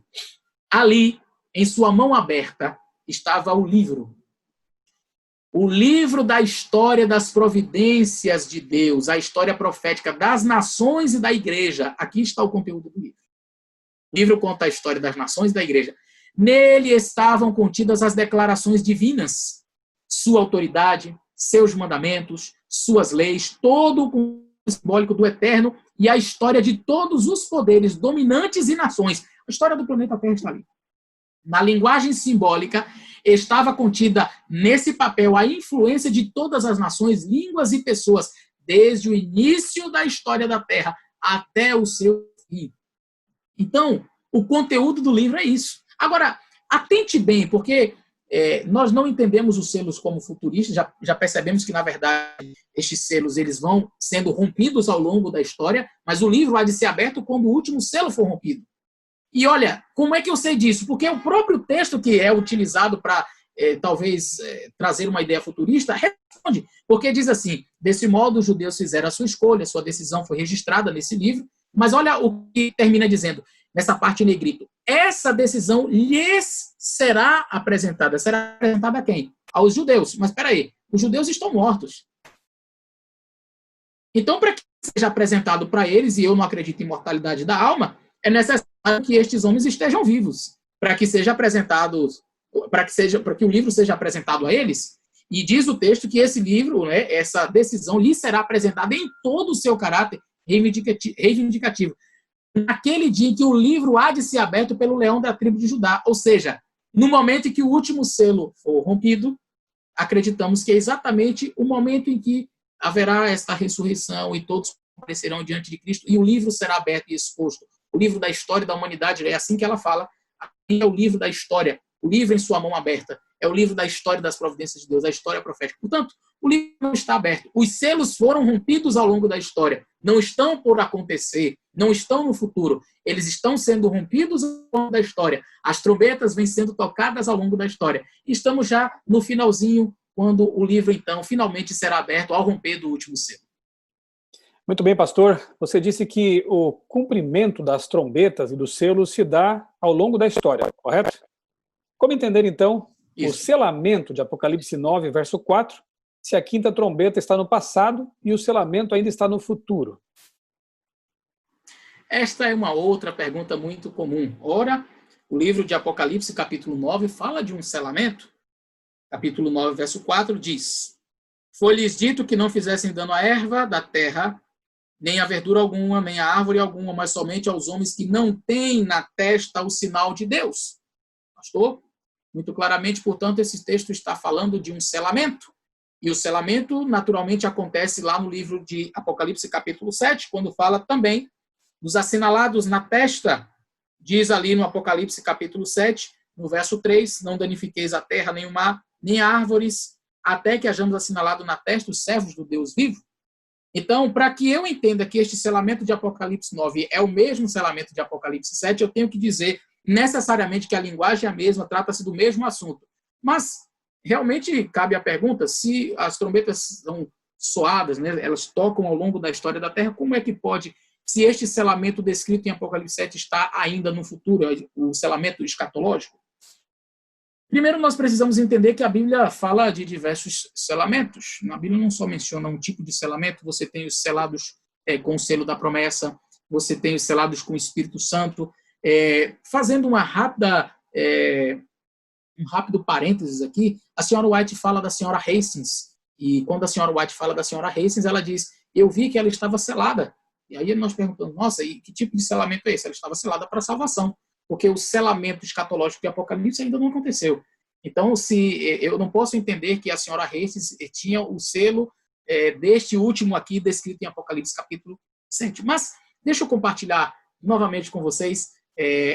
ali, em sua mão aberta, estava o livro da história das providências de Deus, a história profética das nações e da igreja. Aqui está o conteúdo do livro. O livro conta a história das nações e da igreja. Nele estavam contidas as declarações divinas, sua autoridade, seus mandamentos, suas leis, todo o simbólico do eterno e a história de todos os poderes dominantes e nações. A história do planeta Terra está ali. Na linguagem simbólica, estava contida nesse papel a influência de todas as nações, línguas e pessoas, desde o início da história da Terra até o seu fim. Então, o conteúdo do livro é isso. Agora, atente bem, porque nós não entendemos os selos como futuristas, já percebemos que, na verdade, estes selos eles vão sendo rompidos ao longo da história, mas o livro há de ser aberto quando o último selo for rompido. E olha, como é que eu sei disso? Porque o próprio texto que é utilizado para, talvez, trazer uma ideia futurista, responde. Porque diz assim, desse modo os judeus fizeram a sua escolha, sua decisão foi registrada nesse livro, mas olha o que termina dizendo, nessa parte em negrito. Essa decisão lhes será apresentada. Será apresentada a quem? Aos judeus. Mas espera aí, os judeus estão mortos. Então, para que seja apresentado para eles, e eu não acredito em imortalidade da alma, é necessário que estes homens estejam vivos, para que seja apresentado, para que o livro seja apresentado a eles. E diz o texto que esse livro, né, essa decisão, lhe será apresentada em todo o seu caráter reivindicativo. Naquele dia em que o livro há de ser aberto pelo leão da tribo de Judá. Ou seja, no momento em que o último selo for rompido, acreditamos que é exatamente o momento em que haverá esta ressurreição e todos aparecerão diante de Cristo e o livro será aberto e exposto. O livro da história da humanidade, é assim que ela fala, é o livro da história, o livro em sua mão aberta, é o livro da história das providências de Deus, a história profética. Portanto, o livro não está aberto. Os selos foram rompidos ao longo da história, não estão por acontecer, não estão no futuro. Eles estão sendo rompidos ao longo da história. As trombetas vêm sendo tocadas ao longo da história. Estamos já no finalzinho, quando o livro, então, finalmente será aberto ao romper do último selo. Muito bem, pastor. Você disse que o cumprimento das trombetas e dos selos se dá ao longo da história, correto? Como entender, então, o selamento de Apocalipse 9, verso 4, se a quinta trombeta está no passado e o selamento ainda está no futuro? Esta é uma outra pergunta muito comum. Ora, o livro de Apocalipse, capítulo 9, fala de um selamento. Capítulo 9, verso 4 diz: Foi-lhes dito que não fizessem dano à erva da terra, nem a verdura alguma, nem a árvore alguma, mas somente aos homens que não têm na testa o sinal de Deus. Pastor? Muito claramente, portanto, esse texto está falando de um selamento. E o selamento, naturalmente, acontece lá no livro de Apocalipse, capítulo 7, quando fala também dos assinalados na testa. Diz ali no Apocalipse, capítulo 7, no verso 3, não danifiqueis a terra, nem o mar, nem árvores, até que hajamos assinalado na testa os servos do Deus vivo. Então, para que eu entenda que este selamento de Apocalipse 9 é o mesmo selamento de Apocalipse 7, eu tenho que dizer necessariamente que a linguagem é a mesma, trata-se do mesmo assunto. Mas, realmente, cabe a pergunta, se as trombetas são soadas, né, elas tocam ao longo da história da Terra, como é que pode, se este selamento descrito em Apocalipse 7 está ainda no futuro, o selamento escatológico? Primeiro, nós precisamos entender que a Bíblia fala de diversos selamentos. Na Bíblia não só menciona um tipo de selamento, você tem os selados com o selo da promessa, você tem os selados com o Espírito Santo. Fazendo uma rápida, um rápido parênteses aqui, a senhora White fala da senhora Hastings, e quando a senhora White fala da senhora Hastings, ela diz, eu vi que ela estava selada. E aí nós perguntamos, nossa, e que tipo de selamento é esse? Ela estava selada para a salvação, porque o selamento escatológico de Apocalipse ainda não aconteceu. Então, se eu não posso entender que a senhora Hastings tinha o selo deste último aqui descrito em Apocalipse capítulo 7. Mas deixa eu compartilhar novamente com vocês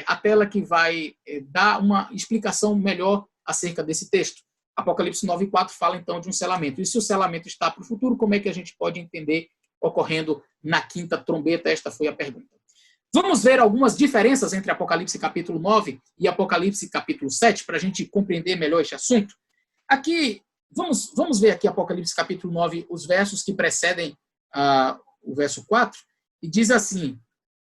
a tela que vai dar uma explicação melhor acerca desse texto. Apocalipse 9:4 fala então de um selamento. E se o selamento está para o futuro, como é que a gente pode entender ocorrendo na quinta trombeta? Esta foi a pergunta. Vamos ver algumas diferenças entre Apocalipse capítulo 9 e Apocalipse capítulo 7, para a gente compreender melhor este assunto. Aqui, vamos ver aqui Apocalipse capítulo 9, os versos que precedem o verso 4, e diz assim,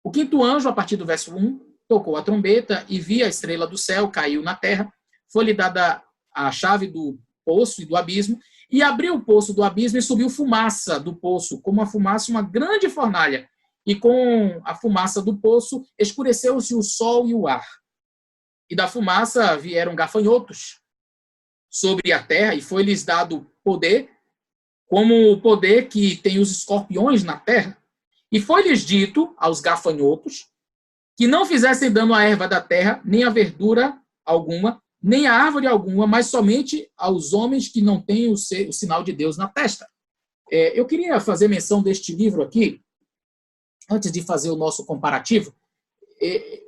o quinto anjo, a partir do verso 1, tocou a trombeta e vi a estrela do céu, caiu na terra, foi-lhe dada a chave do poço e do abismo, e abriu o poço do abismo e subiu fumaça do poço, como a fumaça, uma grande fornalha. E com a fumaça do poço, escureceu-se o sol e o ar. E da fumaça vieram gafanhotos sobre a terra, e foi-lhes dado poder, como o poder que tem os escorpiões na terra. E foi-lhes dito aos gafanhotos que não fizessem dano à erva da terra, nem à verdura alguma, nem à árvore alguma, mas somente aos homens que não têm o sinal de Deus na testa. Eu queria fazer menção deste livro aqui, antes de fazer o nosso comparativo.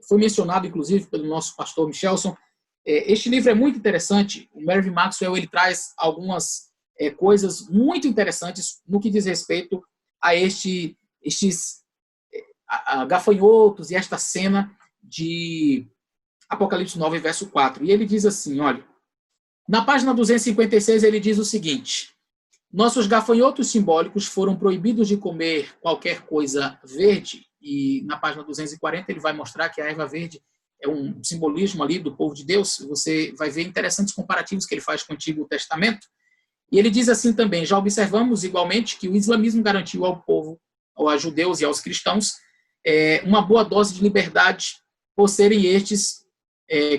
Foi mencionado, inclusive, pelo nosso pastor Michelson. Este livro é muito interessante. O Mervyn Maxwell ele traz algumas coisas muito interessantes no que diz respeito a estes gafanhotos e esta cena de Apocalipse 9, verso 4. E ele diz assim, olha, na página 256 ele diz o seguinte, nossos gafanhotos simbólicos foram proibidos de comer qualquer coisa verde, e na página 240 ele vai mostrar que a erva verde é um simbolismo ali do povo de Deus. Você vai ver interessantes comparativos que ele faz com o Antigo Testamento. E ele diz assim também: já observamos igualmente que o islamismo garantiu ao povo, aos judeus e aos cristãos, uma boa dose de liberdade, por serem estes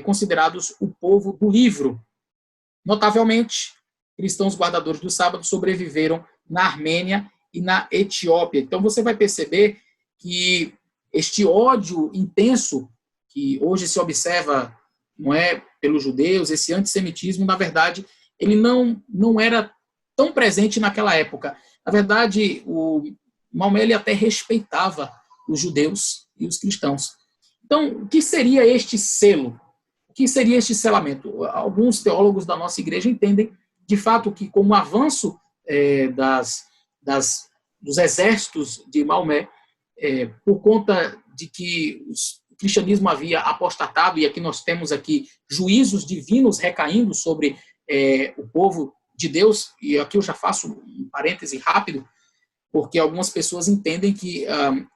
considerados o povo do livro. Notavelmente, cristãos guardadores do sábado sobreviveram na Armênia e na Etiópia. Então você vai perceber que este ódio intenso que hoje se observa, não é, pelos judeus, esse antissemitismo, na verdade, ele não era tão presente naquela época. Na verdade, o Maomé ele até respeitava os judeus e os cristãos. Então, o que seria este selo? O que seria este selamento? Alguns teólogos da nossa igreja entendem, de fato, que com o avanço dos exércitos de Maomé, por conta de que o cristianismo havia apostatado, e aqui nós temos aqui juízos divinos recaindo sobre o povo de Deus, e aqui eu já faço um parêntese rápido, porque algumas pessoas entendem que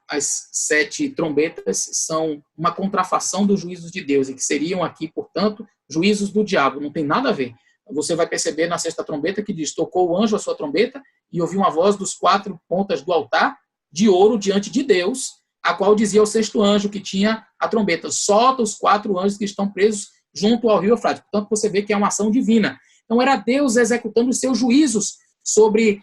as 7 trombetas são uma contrafação dos juízos de Deus, e que seriam aqui, portanto, juízos do diabo. Não tem nada a ver. Você vai perceber na 6ª trombeta que diz: tocou o anjo a sua trombeta, e ouviu uma voz dos 4 pontas do altar, de ouro diante de Deus, a qual dizia ao 6º anjo que tinha a trombeta: solta os 4 anjos que estão presos junto ao rio Eufrates. Portanto, você vê que é uma ação divina. Então, era Deus executando os seus juízos sobre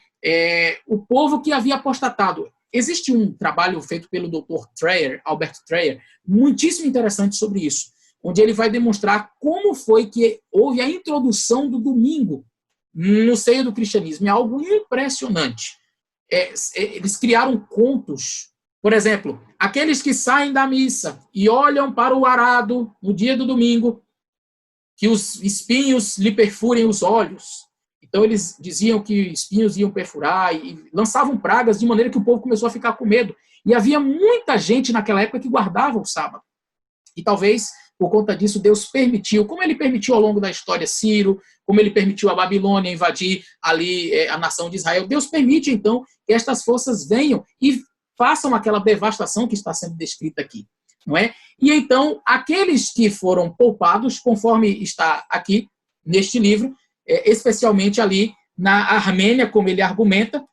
o povo que havia apostatado. Existe um trabalho feito pelo Dr. Dreyer, Albert Dreyer, muitíssimo interessante sobre isso, onde ele vai demonstrar como foi que houve a introdução do domingo no seio do cristianismo. É algo impressionante. Eles criaram contos. Por exemplo, aqueles que saem da missa e olham para o arado no dia do domingo, que os espinhos lhe perfurem os olhos. Então, eles diziam que espinhos iam perfurar e lançavam pragas de maneira que o povo começou a ficar com medo. E havia muita gente naquela época que guardava o sábado. E talvez, por conta disso, Deus permitiu, como ele permitiu ao longo da história Ciro, como ele permitiu a Babilônia invadir ali a nação de Israel, Deus permite, então, que estas forças venham e façam aquela devastação que está sendo descrita aqui. Não é? E então, aqueles que foram poupados, conforme está aqui neste livro, especialmente ali na Armênia, como ele argumenta,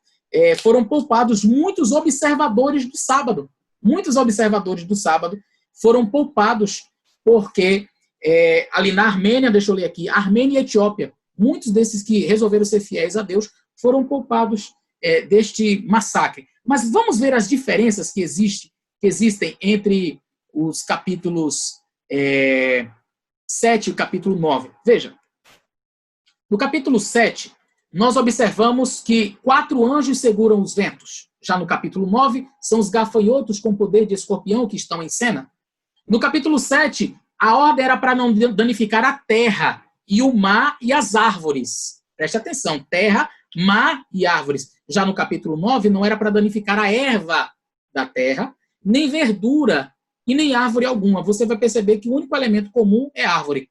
foram poupados muitos observadores do sábado. Muitos observadores do sábado foram poupados porque ali na Armênia, deixa eu ler aqui, Armênia e Etiópia, muitos desses que resolveram ser fiéis a Deus foram poupados deste massacre. Mas vamos ver as diferenças que existem entre os capítulos 7 e o capítulo 9. Veja, no capítulo 7, nós observamos que 4 anjos seguram os ventos. Já no capítulo 9, são os gafanhotos com poder de escorpião que estão em cena. No capítulo 7, a ordem era para não danificar a terra, e o mar e as árvores. Preste atenção, terra, mar e árvores. Já no capítulo 9, não era para danificar a erva da terra, nem verdura e nem árvore alguma. Você vai perceber que o único elemento comum é árvore.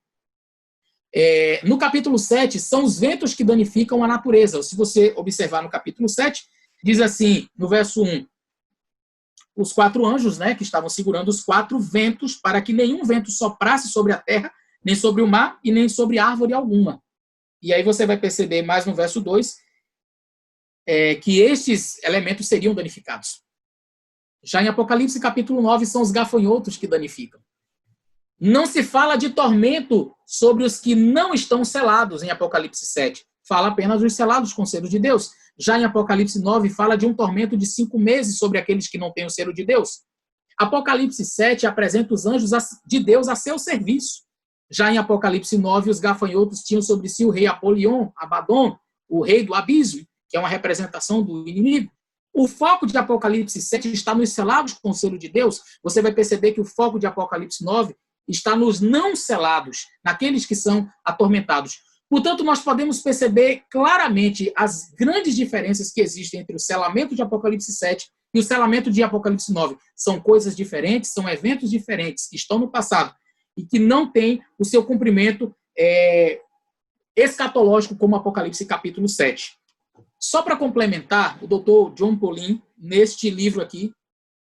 No capítulo 7, são os ventos que danificam a natureza. Se você observar no capítulo 7, diz assim, no verso 1, os 4 anjos, né, que estavam segurando os 4 ventos, para que nenhum vento soprasse sobre a terra, nem sobre o mar e nem sobre árvore alguma. E aí você vai perceber mais no verso 2, que estes elementos seriam danificados. Já em Apocalipse capítulo 9, são os gafanhotos que danificam. Não se fala de tormento sobre os que não estão selados em Apocalipse 7. Fala apenas dos selados com o selo de Deus. Já em Apocalipse 9, fala de um tormento de 5 meses sobre aqueles que não têm o selo de Deus. Apocalipse 7 apresenta os anjos de Deus a seu serviço. Já em Apocalipse 9, os gafanhotos tinham sobre si o rei Apolion, Abaddon, o rei do abismo, que é uma representação do inimigo. O foco de Apocalipse 7 está nos selados com o selo de Deus. Você vai perceber que o foco de Apocalipse 9 está nos não selados, naqueles que são atormentados. Portanto, nós podemos perceber claramente as grandes diferenças que existem entre o selamento de Apocalipse 7 e o selamento de Apocalipse 9. São coisas diferentes, são eventos diferentes, que estão no passado e que não têm o seu cumprimento escatológico como Apocalipse capítulo 7. Só para complementar, o Dr. John Paulin, neste livro aqui,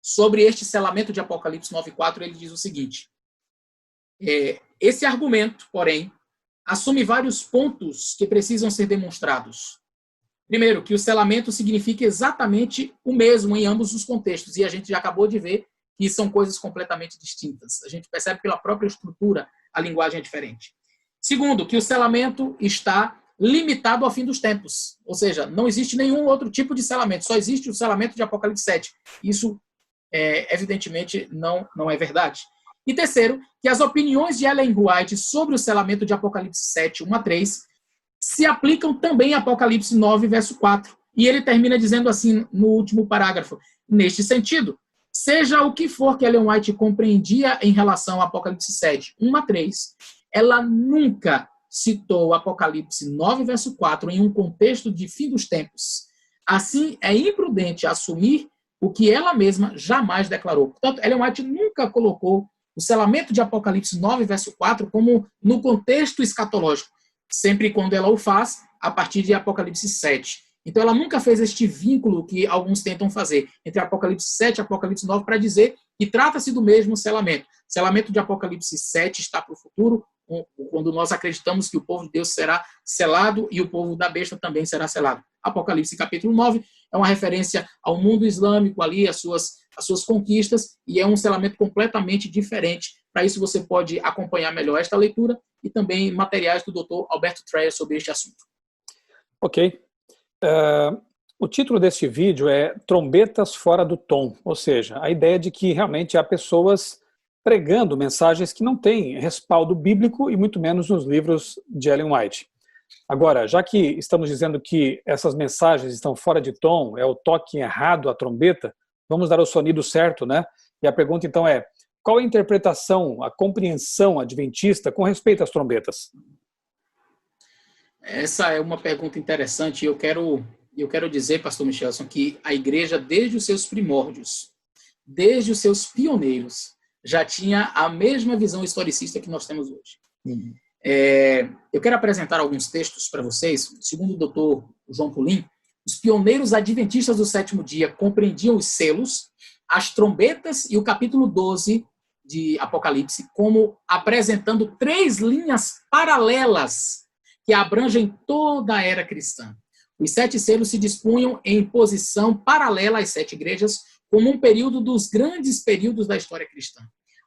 sobre este selamento de Apocalipse 9:4, ele diz o seguinte: esse argumento, porém, assume vários pontos que precisam ser demonstrados. Primeiro, que o selamento significa exatamente o mesmo em ambos os contextos, e a gente já acabou de ver que são coisas completamente distintas. A gente percebe pela própria estrutura, a linguagem é diferente. Segundo, que o selamento está limitado ao fim dos tempos, ou seja, não existe nenhum outro tipo de selamento, só existe o selamento de Apocalipse 7. Isso, evidentemente, não é verdade. E terceiro, que as opiniões de Ellen White sobre o selamento de Apocalipse 7, 1 a 3, se aplicam também a Apocalipse 9, verso 4. E ele termina dizendo assim, no último parágrafo, neste sentido, seja o que for que Ellen White compreendia em relação a Apocalipse 7, 1 a 3, ela nunca citou Apocalipse 9, verso 4 em um contexto de fim dos tempos. Assim, é imprudente assumir o que ela mesma jamais declarou. Portanto, Ellen White nunca colocou o selamento de Apocalipse 9, verso 4 como no contexto escatológico, sempre quando ela o faz a partir de Apocalipse 7. Então, ela nunca fez este vínculo que alguns tentam fazer entre Apocalipse 7 e Apocalipse 9 para dizer que trata-se do mesmo selamento. O selamento de Apocalipse 7 está para o futuro, quando nós acreditamos que o povo de Deus será selado e o povo da besta também será selado. Apocalipse capítulo 9 é uma referência ao mundo islâmico ali, às suas conquistas, e é um selamento completamente diferente. Para isso você pode acompanhar melhor esta leitura e também materiais do Dr. Alberto Treyer sobre este assunto. Ok. O título deste vídeo é Trombetas Fora do Tom, ou seja, a ideia de que realmente há pessoas pregando mensagens que não têm respaldo bíblico e muito menos nos livros de Ellen White. Agora, já que estamos dizendo que essas mensagens estão fora de tom, é o toque errado à trombeta, vamos dar o sonido certo, né? E a pergunta então é, qual a interpretação, a compreensão adventista com respeito às trombetas? Essa é uma pergunta interessante e eu quero dizer, pastor Michelson, que a igreja, desde os seus primórdios, desde os seus pioneiros, já tinha a mesma visão historicista que nós temos hoje. Eu quero apresentar alguns textos para vocês. Segundo o doutor João Pulim, os pioneiros adventistas do sétimo dia compreendiam os selos, as trombetas e o capítulo 12 de Apocalipse como apresentando 3 linhas paralelas que abrangem toda a era cristã. Os 7 selos se dispunham em posição paralela às 7 igrejas, como um período dos grandes períodos da história cristã.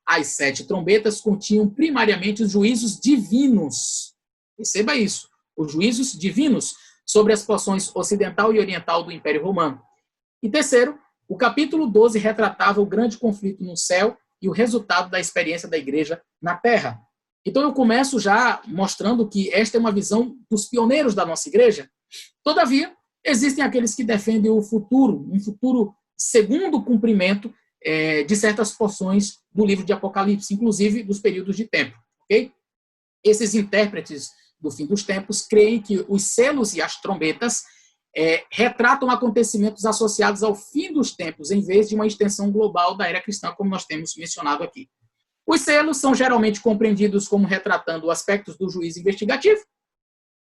As 7 trombetas continham primariamente os juízos divinos. Perceba isso, os juízos divinos sobre as porções ocidental e oriental do Império Romano. E terceiro, o capítulo 12 retratava o grande conflito no céu e o resultado da experiência da igreja na terra. Então eu começo já mostrando que esta é uma visão dos pioneiros da nossa igreja. Todavia, existem aqueles que defendem o futuro, um futuro segundo o cumprimento de certas porções do livro de Apocalipse, inclusive dos períodos de tempo. Okay? Esses intérpretes do fim dos tempos creem que os selos e as trombetas retratam acontecimentos associados ao fim dos tempos, em vez de uma extensão global da era cristã, como nós temos mencionado aqui. Os selos são geralmente compreendidos como retratando aspectos do juízo investigativo,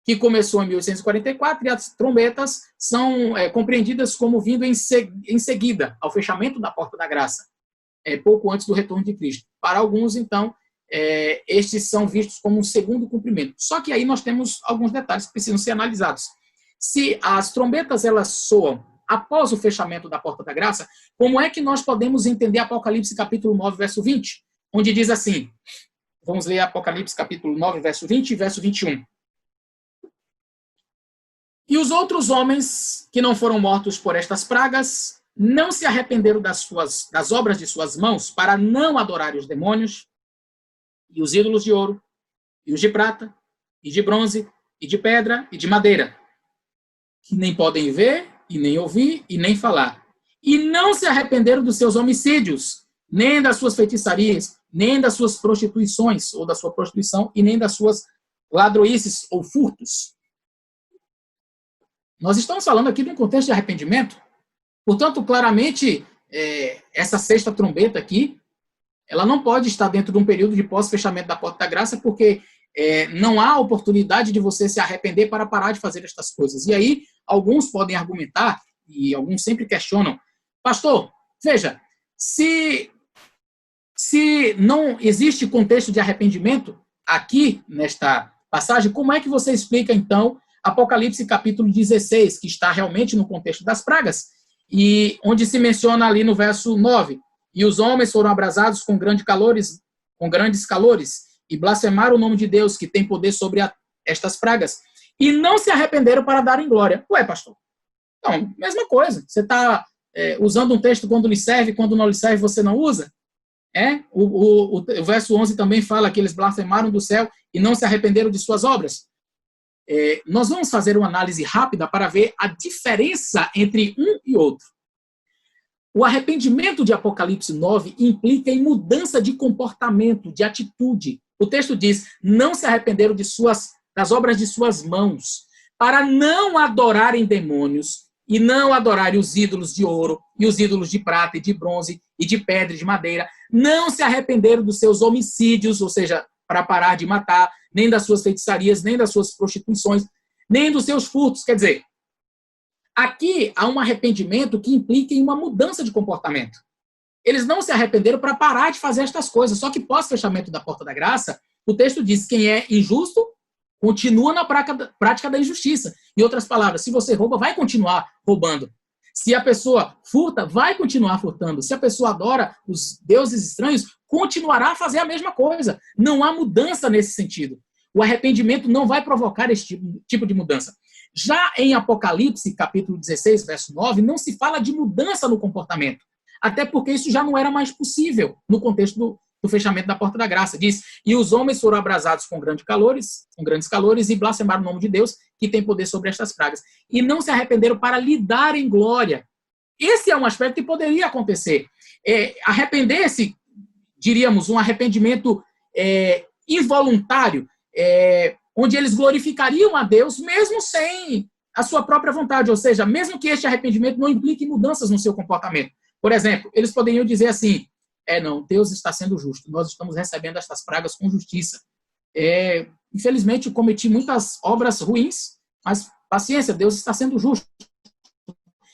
que começou em 1844, e as trombetas são compreendidas como vindo em seguida ao fechamento da porta da graça, pouco antes do retorno de Cristo. Para alguns, então, estes são vistos como um segundo cumprimento. Só que aí nós temos alguns detalhes que precisam ser analisados. Se as trombetas elas soam após o fechamento da porta da graça, como é que nós podemos entender Apocalipse capítulo 9, verso 20, onde diz assim, vamos ler Apocalipse capítulo 9, verso 20 e verso 21. E os outros homens que não foram mortos por estas pragas não se arrependeram das obras de suas mãos para não adorarem os demônios e os ídolos de ouro, e os de prata, e de bronze, e de pedra, e de madeira, que nem podem ver, e nem ouvir, e nem falar. E não se arrependeram dos seus homicídios, nem das suas feitiçarias, nem das suas prostituições, ou da sua prostituição, e nem das suas ladroices ou furtos. Nós estamos falando aqui de um contexto de arrependimento. Portanto, claramente, essa sexta trombeta aqui, ela não pode estar dentro de um período de pós-fechamento da porta da graça, porque não há oportunidade de você se arrepender para parar de fazer estas coisas. E aí, alguns podem argumentar, e alguns sempre questionam, pastor, veja, se não existe contexto de arrependimento aqui, nesta passagem, como é que você explica, então, Apocalipse capítulo 16, que está realmente no contexto das pragas, e onde se menciona ali no verso 9, e os homens foram abrasados com grandes calores, e blasfemaram o nome de Deus, que tem poder sobre estas pragas, e não se arrependeram para darem glória. Ué, pastor? Não, mesma coisa. Você está usando um texto quando lhe serve, quando não lhe serve você não usa? O verso 11 também fala que eles blasfemaram do céu e não se arrependeram de suas obras. Nós vamos fazer uma análise rápida para ver a diferença entre um e outro. O arrependimento de Apocalipse 9 implica em mudança de comportamento, de atitude. O texto diz, não se arrependeram das obras de suas mãos, para não adorarem demônios e não adorarem os ídolos de ouro e os ídolos de prata e de bronze e de pedra e de madeira. Não se arrependeram dos seus homicídios, ou seja, para parar de matar, nem das suas feitiçarias, nem das suas prostituições, nem dos seus furtos. Quer dizer, aqui há um arrependimento que implica em uma mudança de comportamento. Eles não se arrependeram para parar de fazer estas coisas, só que pós-fechamento da porta da graça, o texto diz que quem é injusto continua na prática da injustiça. Em outras palavras, se você rouba, vai continuar roubando. Se a pessoa furta, vai continuar furtando. Se a pessoa adora os deuses estranhos, continuará a fazer a mesma coisa. Não há mudança nesse sentido. O arrependimento não vai provocar esse tipo de mudança. Já em Apocalipse, capítulo 16, verso 9, não se fala de mudança no comportamento. Até porque isso já não era mais possível no contexto do fechamento da porta da graça. Diz, e os homens foram abrasados com grandes calores e blasfemaram o nome de Deus, que tem poder sobre estas pragas. E não se arrependeram para lhe darem glória. Esse é um aspecto que poderia acontecer. Arrepender-se, diríamos, um arrependimento involuntário, onde eles glorificariam a Deus, mesmo sem a sua própria vontade, ou seja, mesmo que este arrependimento não implique mudanças no seu comportamento. Por exemplo, eles poderiam dizer assim, não, Deus está sendo justo, nós estamos recebendo estas pragas com justiça. Infelizmente, cometi muitas obras ruins, mas paciência, Deus está sendo justo.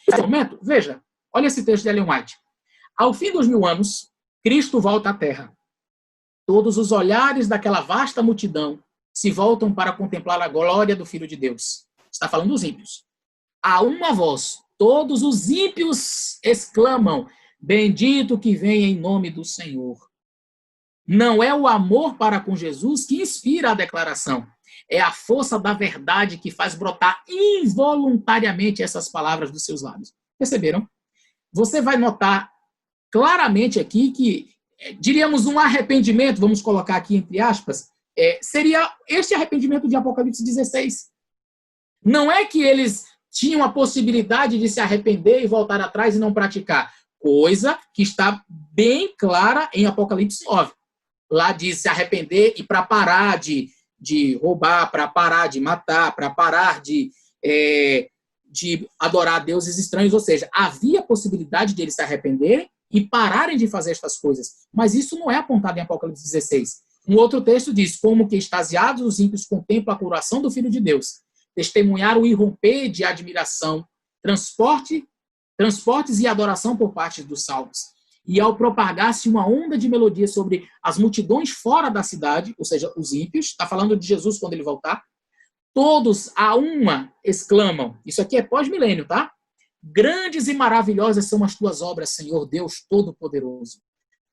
Nesse momento, veja, olha esse texto de Ellen White. Ao fim dos 1000 anos, Cristo volta à Terra. Todos os olhares daquela vasta multidão se voltam para contemplar a glória do Filho de Deus. Está falando dos ímpios. A uma voz, todos os ímpios exclamam, bendito que vem em nome do Senhor. Não é o amor para com Jesus que inspira a declaração. É a força da verdade que faz brotar involuntariamente essas palavras dos seus lábios. Perceberam? Você vai notar claramente aqui que, diríamos, um arrependimento, vamos colocar aqui entre aspas, seria este arrependimento de Apocalipse 16. Não é que eles tinham a possibilidade de se arrepender e voltar atrás e não praticar. Coisa que está bem clara em Apocalipse 9. Lá diz se arrepender e para parar de roubar, para parar de matar, para parar de adorar deuses estranhos. Ou seja, havia possibilidade de eles se arrependerem e pararem de fazer estas coisas. Mas isso não é apontado em Apocalipse 16. Um outro texto diz, como que extasiados os ímpios contemplam a coroação do Filho de Deus. Testemunharam o irromper de admiração, transportes e adoração por parte dos salvos. E ao propagar-se uma onda de melodia sobre as multidões fora da cidade, ou seja, os ímpios, está falando de Jesus quando ele voltar, todos a uma exclamam, isso aqui é pós-milênio, tá? Grandes e maravilhosas são as tuas obras, Senhor Deus Todo-Poderoso.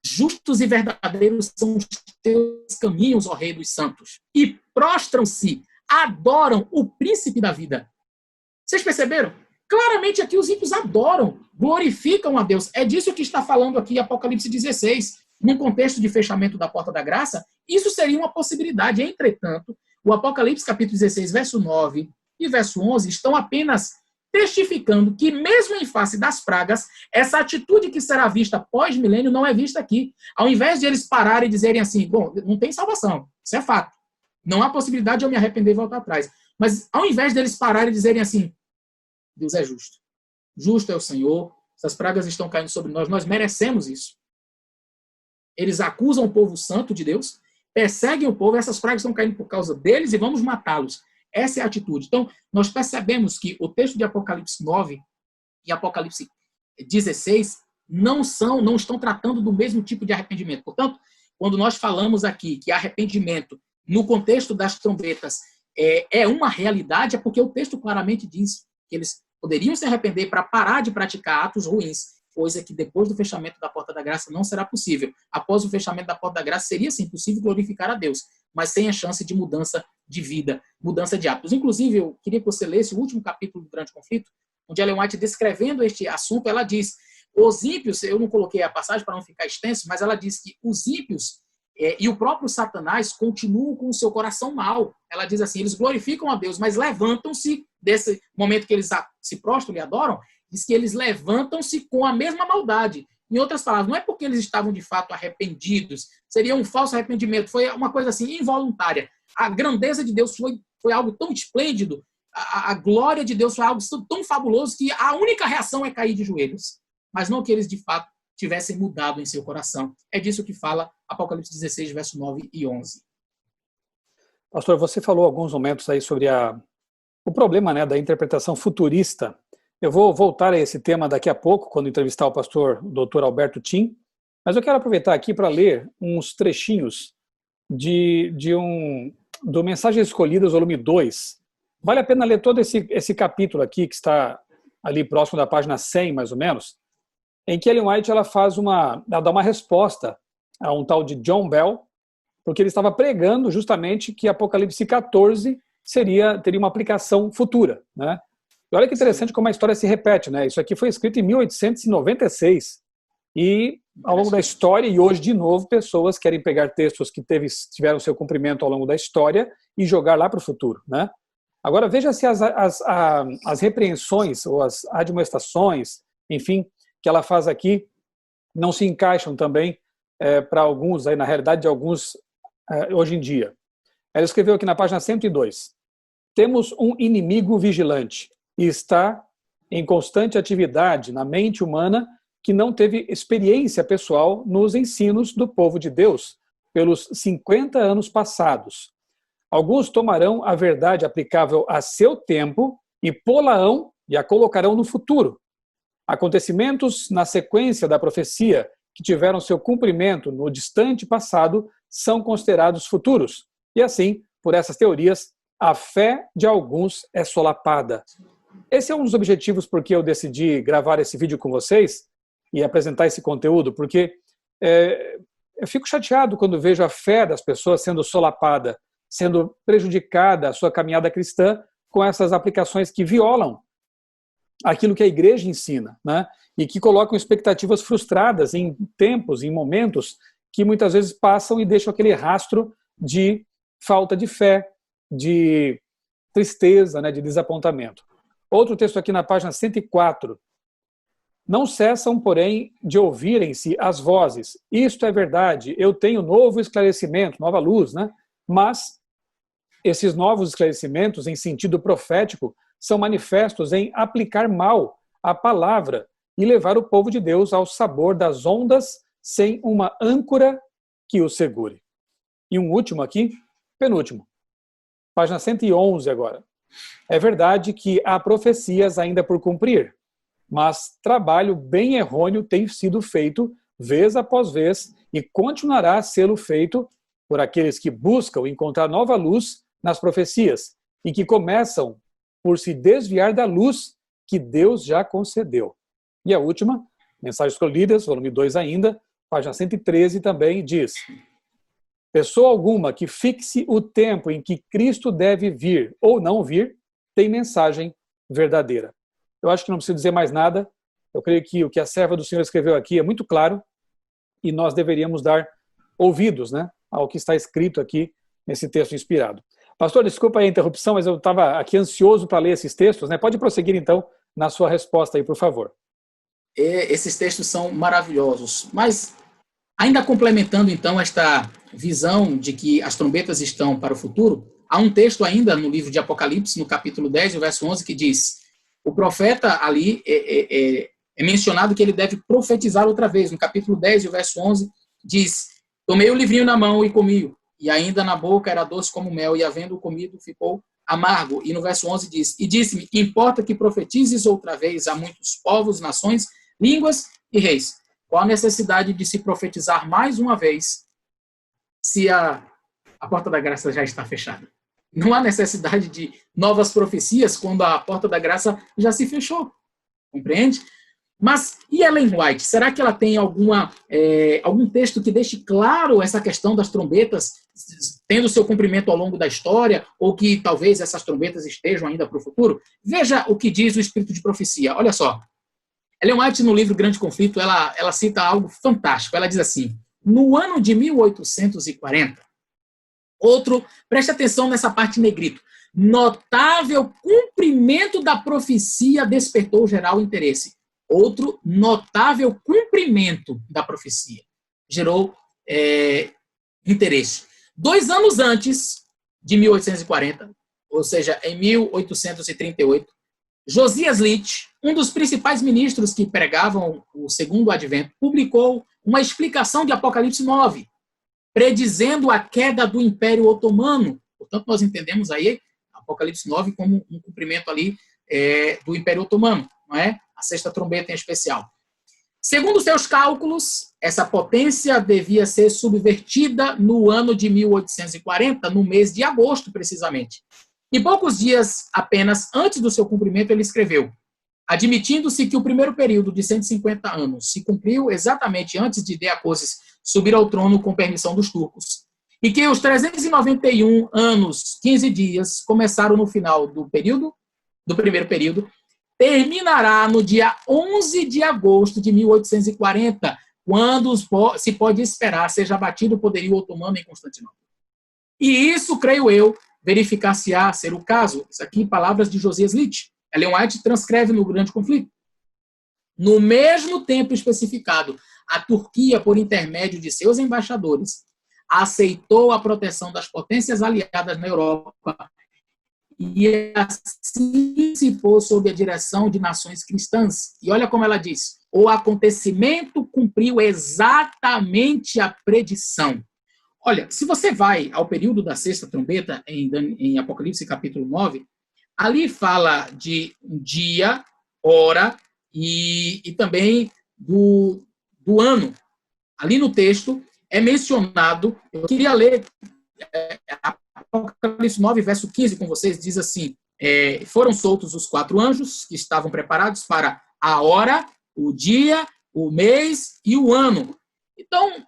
Justos e verdadeiros são os teus caminhos, ó Rei dos Santos. E prostram-se, adoram o príncipe da vida. Vocês perceberam? Claramente aqui os ímpios adoram, glorificam a Deus. É disso que está falando aqui Apocalipse 16. Num contexto de fechamento da porta da graça, isso seria uma possibilidade. Entretanto, o Apocalipse capítulo 16, verso 9 e verso 11 estão apenas testificando que, mesmo em face das pragas, essa atitude que será vista pós-milênio não é vista aqui. Ao invés de eles pararem e dizerem assim, bom, não tem salvação, isso é fato. Não há possibilidade de eu me arrepender e voltar atrás. Mas ao invés deles pararem e dizerem assim, Deus é justo. Justo é o Senhor, essas pragas estão caindo sobre nós merecemos isso. Eles acusam o povo santo de Deus, perseguem o povo, essas pragas estão caindo por causa deles e vamos matá-los. Essa é a atitude. Então, nós percebemos que o texto de Apocalipse 9 e Apocalipse 16 não estão tratando do mesmo tipo de arrependimento. Portanto, quando nós falamos aqui que arrependimento, no contexto das trombetas, é uma realidade, é porque o texto claramente diz que eles poderiam se arrepender para parar de praticar atos ruins, coisa que depois do fechamento da porta da graça não será possível. Após o fechamento da porta da graça, seria sim possível glorificar a Deus, mas sem a chance de mudança de vida, mudança de hábitos. Inclusive, eu queria que você lesse o último capítulo do Grande Conflito, onde Ellen White, descrevendo este assunto, ela diz, os ímpios, eu não coloquei a passagem para não ficar extenso, mas ela diz que os ímpios e o próprio Satanás continuam com o seu coração mau. Ela diz assim, eles glorificam a Deus, mas levantam-se, desse momento que eles se prostram e adoram, diz que eles levantam-se com a mesma maldade. Em outras palavras, não é porque eles estavam de fato arrependidos, seria um falso arrependimento, foi uma coisa assim involuntária. A grandeza de Deus foi algo tão esplêndido, a glória de Deus foi algo tão fabuloso que a única reação é cair de joelhos. Mas não que eles de fato tivessem mudado em seu coração. É disso que fala Apocalipse 16, verso 9 e 11. Pastor, você falou alguns momentos aí sobre o problema, né, da interpretação futurista. Eu vou voltar a esse tema daqui a pouco, quando entrevistar o pastor Dr. Alberto Tim, mas eu quero aproveitar aqui para ler uns trechinhos do Mensagens Escolhidas, volume 2. Vale a pena ler todo esse capítulo aqui, que está ali próximo da página 100, mais ou menos, em que Ellen White ela dá uma resposta a um tal de John Bell, porque ele estava pregando justamente que Apocalipse 14 teria uma aplicação futura, né? E olha que interessante como a história se repete, né? Isso aqui foi escrito em 1896 e ao longo da história, e hoje de novo, pessoas querem pegar textos que tiveram seu cumprimento ao longo da história e jogar lá para o futuro, né? Agora veja se as repreensões ou as admoestações, enfim, que ela faz aqui não se encaixam também para alguns, aí, na realidade de alguns hoje em dia. Ela escreveu aqui na página 102, temos um inimigo vigilante e está em constante atividade na mente humana que não teve experiência pessoal nos ensinos do povo de Deus pelos 50 anos passados. Alguns tomarão a verdade aplicável a seu tempo e pô-la-ão e a colocarão no futuro. Acontecimentos na sequência da profecia que tiveram seu cumprimento no distante passado são considerados futuros. E assim, por essas teorias, a fé de alguns é solapada. Esse é um dos objetivos por que eu decidi gravar esse vídeo com vocês e apresentar esse conteúdo, porque eu fico chateado quando vejo a fé das pessoas sendo solapada, sendo prejudicada a sua caminhada cristã com essas aplicações que violam aquilo que a igreja ensina, né? E que colocam expectativas frustradas em tempos, em momentos que muitas vezes passam e deixam aquele rastro de falta de fé, de tristeza, né, de desapontamento. Outro texto aqui na página 104. Não cessam, porém, de ouvirem-se as vozes. Isto é verdade, eu tenho novo esclarecimento, nova luz, né? Mas esses novos esclarecimentos em sentido profético são manifestos em aplicar mal a palavra e levar o povo de Deus ao sabor das ondas sem uma âncora que o segure. E um último aqui, penúltimo, página 111 agora. É verdade que há profecias ainda por cumprir, mas trabalho bem errôneo tem sido feito vez após vez e continuará a ser feito por aqueles que buscam encontrar nova luz nas profecias e que começam por se desviar da luz que Deus já concedeu. E a última, Mensagens Escolhidas, volume 2 ainda, página 113 também diz: pessoa alguma que fixe o tempo em que Cristo deve vir ou não vir, tem mensagem verdadeira. Eu acho que não preciso dizer mais nada. Eu creio que o que a serva do Senhor escreveu aqui é muito claro e nós deveríamos dar ouvidos, né, ao que está escrito aqui nesse texto inspirado. Pastor, desculpa a interrupção, mas eu estava aqui ansioso para ler esses textos, né? Pode prosseguir, então, na sua resposta aí, por favor. Esses textos são maravilhosos, mas ainda complementando, então, esta visão de que as trombetas estão para o futuro, há um texto ainda no livro de Apocalipse, no capítulo 10, o verso 11, que diz, o profeta ali é mencionado que ele deve profetizar outra vez. No capítulo 10, o verso 11, diz, tomei o livrinho na mão e comi-o, e ainda na boca era doce como mel, e havendo comido ficou amargo. E no verso 11 diz, e disse-me, importa que profetizes outra vez a muitos povos, nações, línguas e reis. Qual a necessidade de se profetizar mais uma vez se a porta da graça já está fechada? Não há necessidade de novas profecias quando a porta da graça já se fechou. Compreende? Mas e Ellen White? Será que ela tem algum texto que deixe claro essa questão das trombetas tendo seu cumprimento ao longo da história, ou que talvez essas trombetas estejam ainda para o futuro? Veja o que diz o Espírito de Profecia. Olha só. Ellen White, no livro Grande Conflito, ela cita algo fantástico. Ela diz assim, no ano de 1840, preste atenção nessa parte negrito, notável cumprimento da profecia despertou geral interesse. Outro notável cumprimento da profecia gerou interesse. 2 anos antes de 1840, ou seja, em 1838, Josias Litch, um dos principais ministros que pregavam o segundo advento, publicou uma explicação de Apocalipse 9, predizendo a queda do Império Otomano. Portanto, nós entendemos aí Apocalipse 9 como um cumprimento ali do Império Otomano, não é? A sexta trombeta em especial. Segundo seus cálculos, essa potência devia ser subvertida no ano de 1840, no mês de agosto, precisamente. Em poucos dias apenas antes do seu cumprimento, ele escreveu, admitindo-se que o primeiro período de 150 anos se cumpriu exatamente antes de Deacoses subir ao trono com permissão dos turcos, e que os 391 anos, 15 dias, começaram no final do primeiro período, terminará no dia 11 de agosto de 1840, quando se pode esperar seja abatido o poderio otomano em Constantinopla. E isso, creio eu, verificar-se-á ser o caso. Isso aqui, palavras de Josias Litch. Ellen White transcreve no Grande Conflito. No mesmo tempo especificado, a Turquia, por intermédio de seus embaixadores, aceitou a proteção das potências aliadas na Europa e assim se pôs sob a direção de nações cristãs. E olha como ela diz, o acontecimento cumpriu exatamente a predição. Olha, se você vai ao período da sexta trombeta, em Apocalipse capítulo 9, ali fala de um dia, hora e também do ano. Ali no texto é mencionado, eu queria ler Apocalipse 9, verso 15 com vocês, diz assim, foram soltos os 4 anjos que estavam preparados para a hora, o dia, o mês e o ano. Então,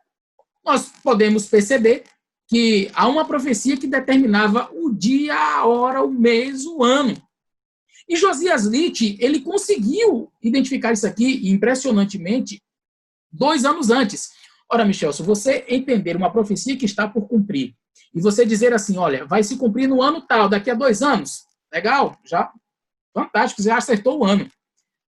nós podemos perceber que há uma profecia que determinava o dia, a hora, o mês, o ano. E Josias Litch, ele conseguiu identificar isso aqui, impressionantemente, 2 anos antes. Ora, Michel, se você entender uma profecia que está por cumprir, e você dizer assim, olha, vai se cumprir no ano tal, daqui a 2 anos, legal, já, fantástico, você acertou o ano.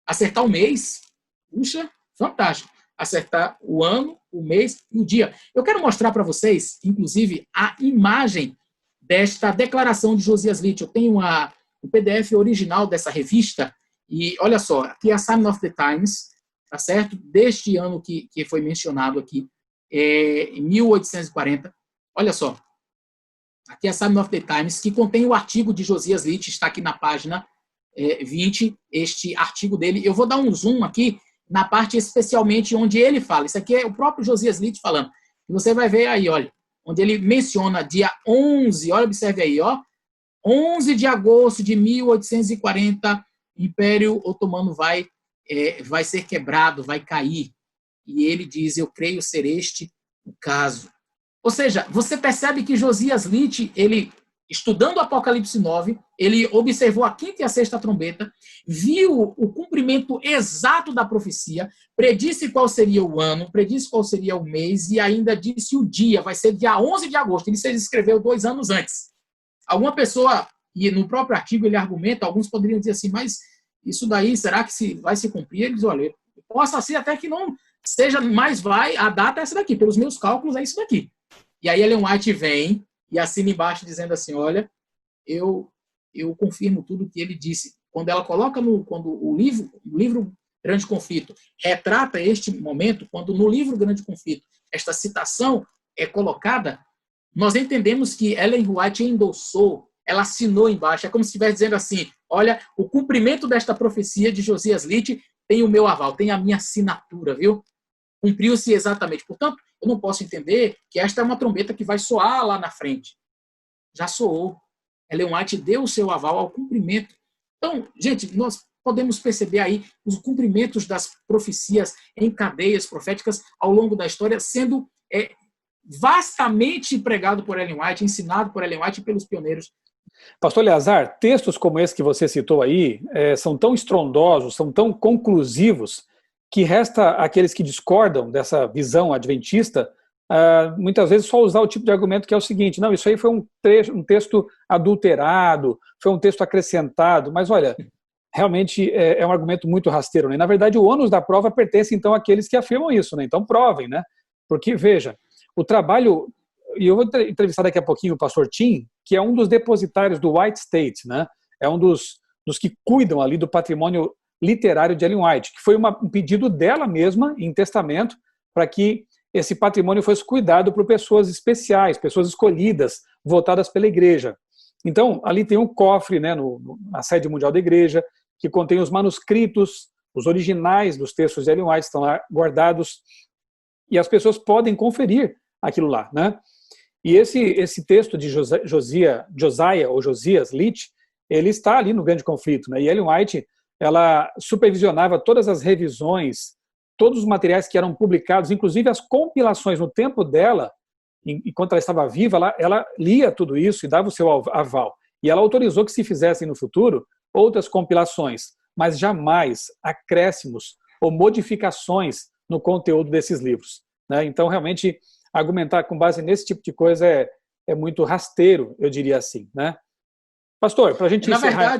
Acertar o mês, puxa, fantástico. Acertar o ano, o mês e o dia. Eu quero mostrar para vocês, inclusive, a imagem desta declaração de Josias Litch. Eu tenho o PDF original dessa revista, e olha só, aqui é a Sign of the Times, tá certo? Deste ano que foi mencionado aqui, em 1840. Olha só, aqui é a Sign of the Times, que contém o artigo de Josias Litch, está aqui na página 20, este artigo dele. Eu vou dar um zoom aqui, na parte especialmente onde ele fala. Isso aqui é o próprio Josias Litch falando. E você vai ver aí, olha, onde ele menciona dia 11, olha, observe aí, ó, 11 de agosto de 1840, o Império Otomano vai ser quebrado, vai cair. E ele diz, eu creio ser este o caso. Ou seja, você percebe que Josias Litch, ele, estudando o Apocalipse 9, ele observou a quinta e a sexta trombeta, viu o cumprimento exato da profecia, predisse qual seria o ano, predisse qual seria o mês e ainda disse o dia, vai ser dia 11 de agosto. Ele escreveu 2 anos antes. Alguma pessoa, e no próprio artigo ele argumenta, alguns poderiam dizer assim, mas isso daí, será que vai se cumprir? Ele diz, olha, possa ser até que não seja, mas a data é essa daqui, pelos meus cálculos é isso daqui. E aí Ellen White vem e assina embaixo dizendo assim, olha, eu confirmo tudo o que ele disse. Quando ela coloca quando o livro Grande Conflito retrata este momento, quando no livro Grande Conflito esta citação é colocada, nós entendemos que Ellen White endossou, ela assinou embaixo, é como se estivesse dizendo assim, olha, o cumprimento desta profecia de Josias Litch tem o meu aval, tem a minha assinatura, viu? Cumpriu-se exatamente. Portanto, eu não posso entender que esta é uma trombeta que vai soar lá na frente. Já soou. Ellen White deu o seu aval ao cumprimento. Então, gente, nós podemos perceber aí os cumprimentos das profecias em cadeias proféticas ao longo da história sendo vastamente pregado por Ellen White, ensinado por Ellen White e pelos pioneiros. Pastor Eleazar, textos como esse que você citou aí são tão estrondosos, são tão conclusivos, que resta àqueles que discordam dessa visão adventista, muitas vezes só usar o tipo de argumento que é o seguinte: não, isso aí foi um texto adulterado, foi um texto acrescentado, mas olha, realmente é um argumento muito rasteiro, né? Na verdade, o ônus da prova pertence então àqueles que afirmam isso, né? Então provem, né? Porque, veja, o trabalho, e eu vou entrevistar daqui a pouquinho o pastor Tim, que é um dos depositários do White State, né? É um dos que cuidam ali do patrimônio literário de Ellen White, que foi um pedido dela mesma, em testamento, para que esse patrimônio fosse cuidado por pessoas especiais, pessoas escolhidas, votadas pela igreja. Então, ali tem um cofre, né, na sede mundial da igreja, que contém os manuscritos, os originais dos textos de Ellen White, estão lá guardados, e as pessoas podem conferir aquilo lá, né? E esse texto de Josias Litch, ele está ali no grande conflito, né? E Ellen White, ela supervisionava todas as revisões, todos os materiais que eram publicados, inclusive as compilações no tempo dela, enquanto ela estava viva, ela lia tudo isso e dava o seu aval. E ela autorizou que se fizessem no futuro outras compilações, mas jamais acréscimos ou modificações no conteúdo desses livros, né? Então, realmente, argumentar com base nesse tipo de coisa é muito rasteiro, eu diria assim, né? Pastor, para a gente encerrar...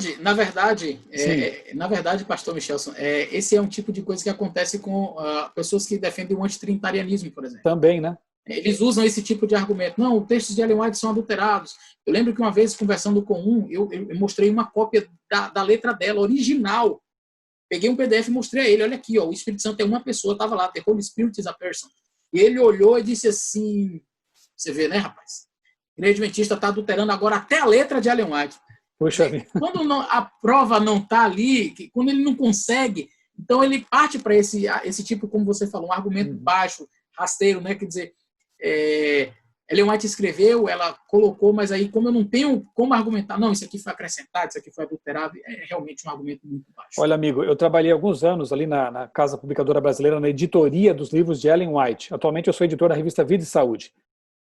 Na verdade, pastor Michelson, esse é um tipo de coisa que acontece com pessoas que defendem o antitrinitarianismo, por exemplo. Também, né? Eles usam esse tipo de argumento. Não, os textos de Ellen White são adulterados. Eu lembro que uma vez, conversando com eu mostrei uma cópia da letra dela, original. Peguei um PDF e mostrei a ele. Olha aqui, ó, o Espírito Santo é uma pessoa, estava lá, The Holy Spirit is a person. E ele olhou e disse assim, você vê, né, rapaz? O Adventista está adulterando agora até a letra de Ellen White. Puxa vida. Quando a prova não está ali, quando ele não consegue, então ele parte para esse tipo, como você falou, um argumento baixo, rasteiro, né? Quer dizer, Ellen White escreveu, ela colocou, mas aí como eu não tenho como argumentar, não, isso aqui foi acrescentado, isso aqui foi adulterado, é realmente um argumento muito baixo. Olha, amigo, eu trabalhei alguns anos ali na Casa Publicadora Brasileira, na editoria dos livros de Ellen White. Atualmente eu sou editor da revista Vida e Saúde.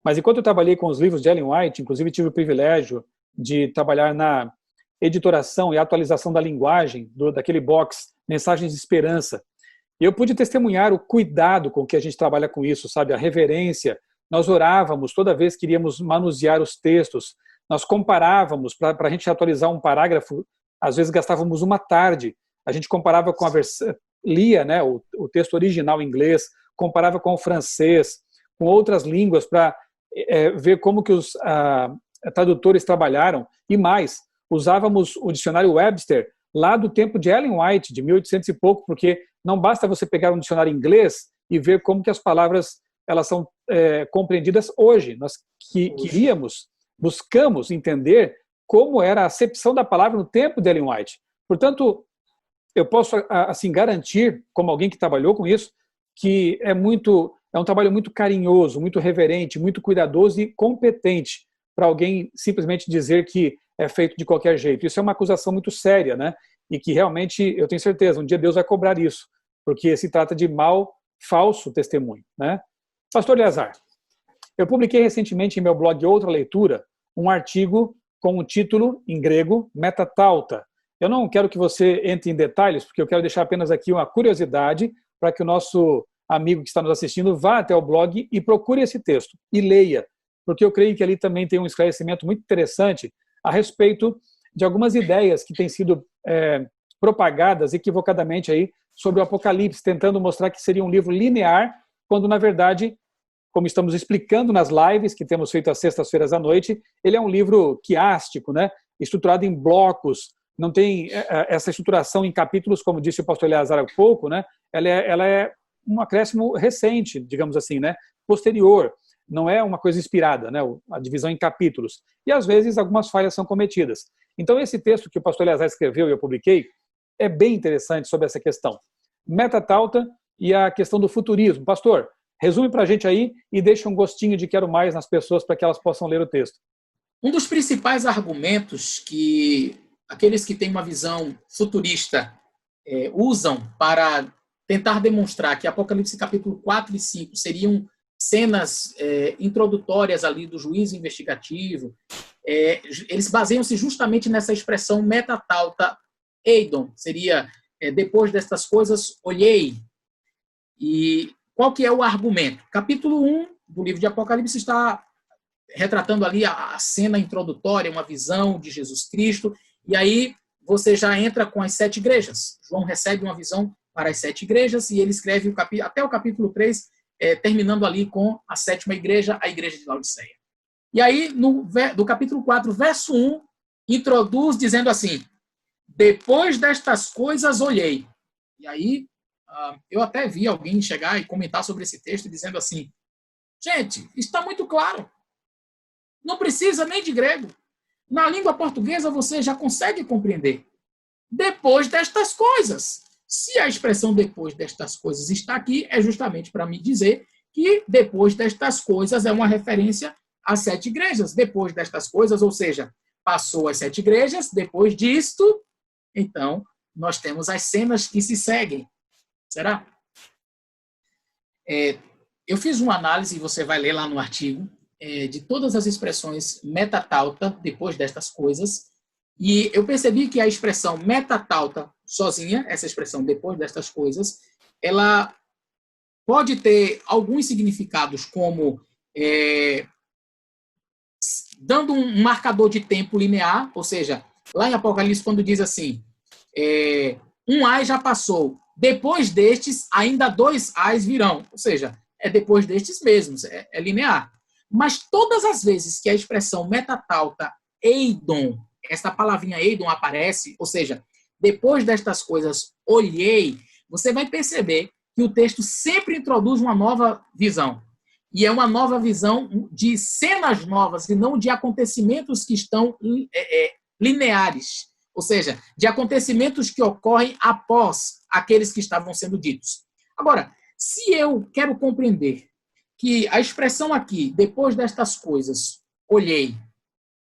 Mas enquanto eu trabalhei com os livros de Ellen White, inclusive tive o privilégio de trabalhar na editoração e atualização da linguagem daquele box Mensagens de Esperança. E eu pude testemunhar o cuidado com que a gente trabalha com isso, sabe? A reverência. Nós orávamos toda vez que iríamos manusear os textos. Nós comparávamos, para a gente atualizar um parágrafo, às vezes gastávamos uma tarde. A gente comparava com a versão, lia, né, o texto original em inglês, comparava com o francês, com outras línguas, para ver como que os tradutores trabalharam. E mais, usávamos o dicionário Webster lá do tempo de Ellen White, de 1800 e pouco, porque não basta você pegar um dicionário inglês e ver como que as palavras elas são compreendidas hoje. Nós buscamos entender como era a acepção da palavra no tempo de Ellen White. Portanto, eu posso assim garantir, como alguém que trabalhou com isso, que é um trabalho muito carinhoso, muito reverente, muito cuidadoso e competente para alguém simplesmente dizer que é feito de qualquer jeito. Isso é uma acusação muito séria, né? E que realmente, eu tenho certeza, um dia Deus vai cobrar isso, porque se trata de falso testemunho, né? Pastor Eleazar, eu publiquei recentemente em meu blog Outra Leitura um artigo com o título em grego Metatauta. Eu não quero que você entre em detalhes, porque eu quero deixar apenas aqui uma curiosidade para que o nosso amigo que está nos assistindo vá até o blog e procure esse texto e leia, porque eu creio que ali também tem um esclarecimento muito interessante a respeito de algumas ideias que têm sido propagadas equivocadamente aí sobre o Apocalipse, tentando mostrar que seria um livro linear, quando, na verdade, como estamos explicando nas lives que temos feito às sextas-feiras à noite, ele é um livro quiástico, né? Estruturado em blocos, não tem essa estruturação em capítulos, como disse o pastor Eleazar há pouco, né? Ela é um acréscimo recente, digamos assim, né? Posterior, não é uma coisa inspirada, né? A divisão em capítulos. E, às vezes, algumas falhas são cometidas. Então, esse texto que o pastor Eleazar escreveu e eu publiquei é bem interessante sobre essa questão. Metatauta e a questão do futurismo. Pastor, resume para a gente aí e deixa um gostinho de quero mais nas pessoas para que elas possam ler o texto. Um dos principais argumentos que aqueles que têm uma visão futurista usam para tentar demonstrar que Apocalipse capítulo 4 e 5 seriam cenas introdutórias ali do juízo investigativo, eles baseiam-se justamente nessa expressão metatauta eidon, seria depois destas coisas olhei. E qual que é o argumento? Capítulo 1 do livro de Apocalipse está retratando ali a cena introdutória, uma visão de Jesus Cristo, e aí você já entra com as 7 igrejas. João recebe uma visão para as 7 igrejas, e ele escreve até o capítulo 3, terminando ali com a 7ª igreja, a igreja de Laodiceia. E aí, do capítulo 4, verso 1, introduz dizendo assim, depois destas coisas olhei. E aí, eu até vi alguém chegar e comentar sobre esse texto, dizendo assim, gente, está muito claro. Não precisa nem de grego. Na língua portuguesa você já consegue compreender. Depois destas coisas. Se a expressão depois destas coisas está aqui, é justamente para me dizer que depois destas coisas é uma referência às 7 igrejas. Depois destas coisas, ou seja, passou as 7 igrejas, depois disto, então, nós temos as cenas que se seguem. Será? Eu fiz uma análise, você vai ler lá no artigo, de todas as expressões metatauta, depois destas coisas, e eu percebi que a expressão metatauta sozinha, essa expressão depois destas coisas, ela pode ter alguns significados como dando um marcador de tempo linear, ou seja, lá em Apocalipse, quando diz assim, um ai já passou, depois destes, ainda 2 ais virão, ou seja, é depois destes mesmos, é linear. Mas todas as vezes que a expressão metatauta eidon, essa palavrinha eidon aparece, ou seja, depois destas coisas olhei, você vai perceber que o texto sempre introduz uma nova visão. E é uma nova visão de cenas novas e não de acontecimentos que estão lineares. Ou seja, de acontecimentos que ocorrem após aqueles que estavam sendo ditos. Agora, se eu quero compreender que a expressão aqui, depois destas coisas, olhei,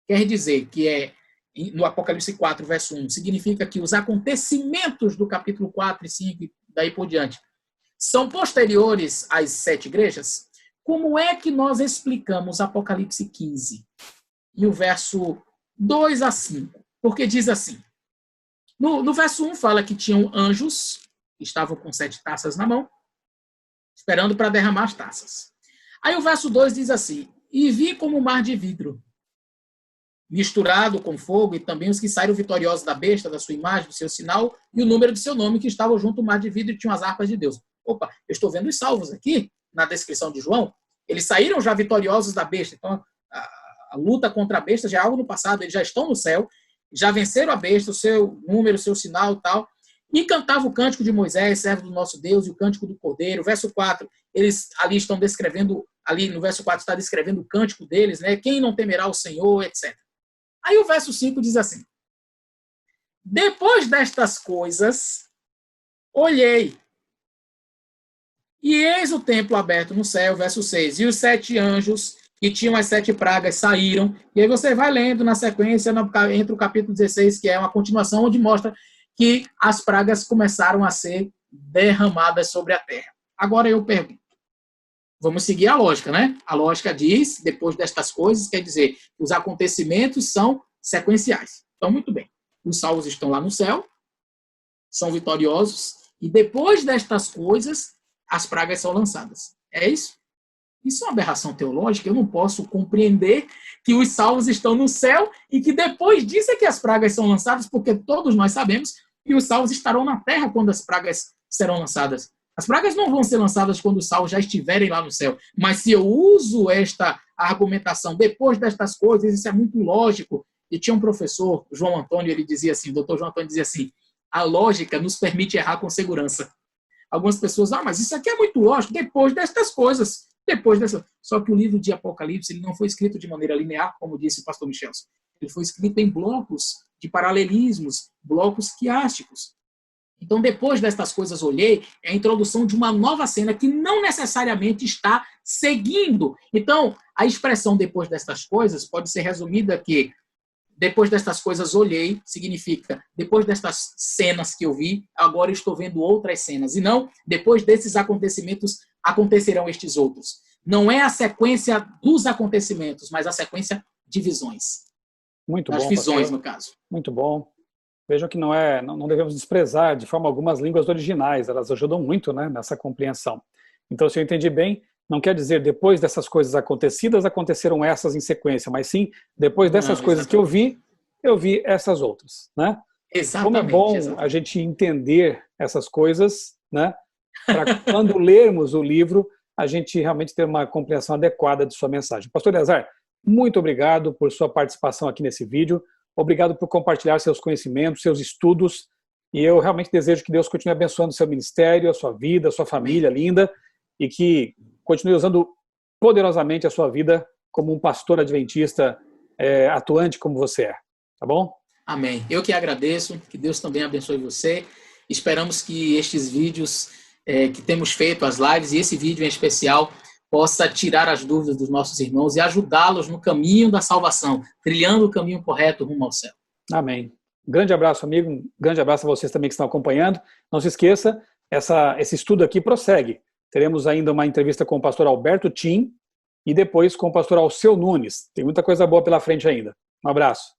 quer dizer que no Apocalipse 4, verso 1, significa que os acontecimentos do capítulo 4 e 5 e daí por diante são posteriores às 7 igrejas, como é que nós explicamos Apocalipse 15 e o verso 2 a 5? Porque diz assim, no verso 1 fala que tinham anjos, que estavam com 7 taças na mão, esperando para derramar as taças. Aí o verso 2 diz assim, e vi como um mar de vidro, misturado com fogo, e também os que saíram vitoriosos da besta, da sua imagem, do seu sinal, e o número do seu nome, que estavam junto ao mar de vidro e tinham as harpas de Deus. Opa, eu estou vendo os salvos aqui, na descrição de João, eles saíram já vitoriosos da besta, então a luta contra a besta já é algo no passado, eles já estão no céu, já venceram a besta, o seu número, o seu sinal e tal, e cantava o cântico de Moisés, servo do nosso Deus, e o cântico do Cordeiro. Verso 4, eles ali estão descrevendo, ali no verso 4 está descrevendo o cântico deles, né? Quem não temerá o Senhor, etc. Aí o verso 5 diz assim, depois destas coisas, olhei, e eis o templo aberto no céu, verso 6, e os 7 anjos que tinham as 7 pragas saíram, e aí você vai lendo na sequência, entre o capítulo 16, que é uma continuação, onde mostra que as pragas começaram a ser derramadas sobre a terra. Agora eu pergunto, vamos seguir a lógica, né? A lógica diz, depois destas coisas, quer dizer, os acontecimentos são sequenciais. Então, muito bem, os salvos estão lá no céu, são vitoriosos, e depois destas coisas, as pragas são lançadas. É isso? Isso é uma aberração teológica, eu não posso compreender que os salvos estão no céu e que depois disso é que as pragas são lançadas, porque todos nós sabemos que os salvos estarão na terra quando as pragas serão lançadas. As pragas não vão ser lançadas quando os salvos já estiverem lá no céu. Mas se eu uso esta argumentação depois destas coisas, isso é muito lógico. E tinha um professor, João Antônio, ele dizia assim, o doutor João Antônio dizia assim, a lógica nos permite errar com segurança. Algumas pessoas, mas isso aqui é muito lógico, depois destas coisas. Só que o livro de Apocalipse ele não foi escrito de maneira linear, como disse o pastor Michel. Ele foi escrito em blocos de paralelismos, blocos quiásticos. Então, depois destas coisas olhei, é a introdução de uma nova cena que não necessariamente está seguindo. Então, a expressão depois destas coisas pode ser resumida que depois destas coisas olhei, significa depois destas cenas que eu vi, agora estou vendo outras cenas. E não, depois desses acontecimentos, acontecerão estes outros. Não é a sequência dos acontecimentos, mas a sequência de visões. Muito Das bom, visões, pastor. no caso. Muito bom. Vejam que não devemos desprezar de forma alguma as línguas originais, elas ajudam muito, né, nessa compreensão. Então, se eu entendi bem, não quer dizer depois dessas coisas acontecidas, aconteceram essas em sequência, mas sim, depois dessas coisas que eu vi essas outras, né? Como é bom a gente entender essas coisas, né, para quando lermos o livro, a gente realmente ter uma compreensão adequada de sua mensagem. Pastor Eleazar, muito obrigado por sua participação aqui nesse vídeo. Obrigado por compartilhar seus conhecimentos, seus estudos. E eu realmente desejo que Deus continue abençoando o seu ministério, a sua vida, a sua família linda, e que continue usando poderosamente a sua vida como um pastor adventista atuante como você é. Tá bom? Amém. Eu que agradeço, que Deus também abençoe você. Esperamos que estes vídeos que temos feito, as lives, e esse vídeo em especial, possa tirar as dúvidas dos nossos irmãos e ajudá-los no caminho da salvação, trilhando o caminho correto rumo ao céu. Amém. Grande abraço, amigo. Um grande abraço a vocês também que estão acompanhando. Não se esqueça, esse estudo aqui prossegue. Teremos ainda uma entrevista com o pastor Alberto Tim e depois com o pastor Alceu Nunes. Tem muita coisa boa pela frente ainda. Um abraço.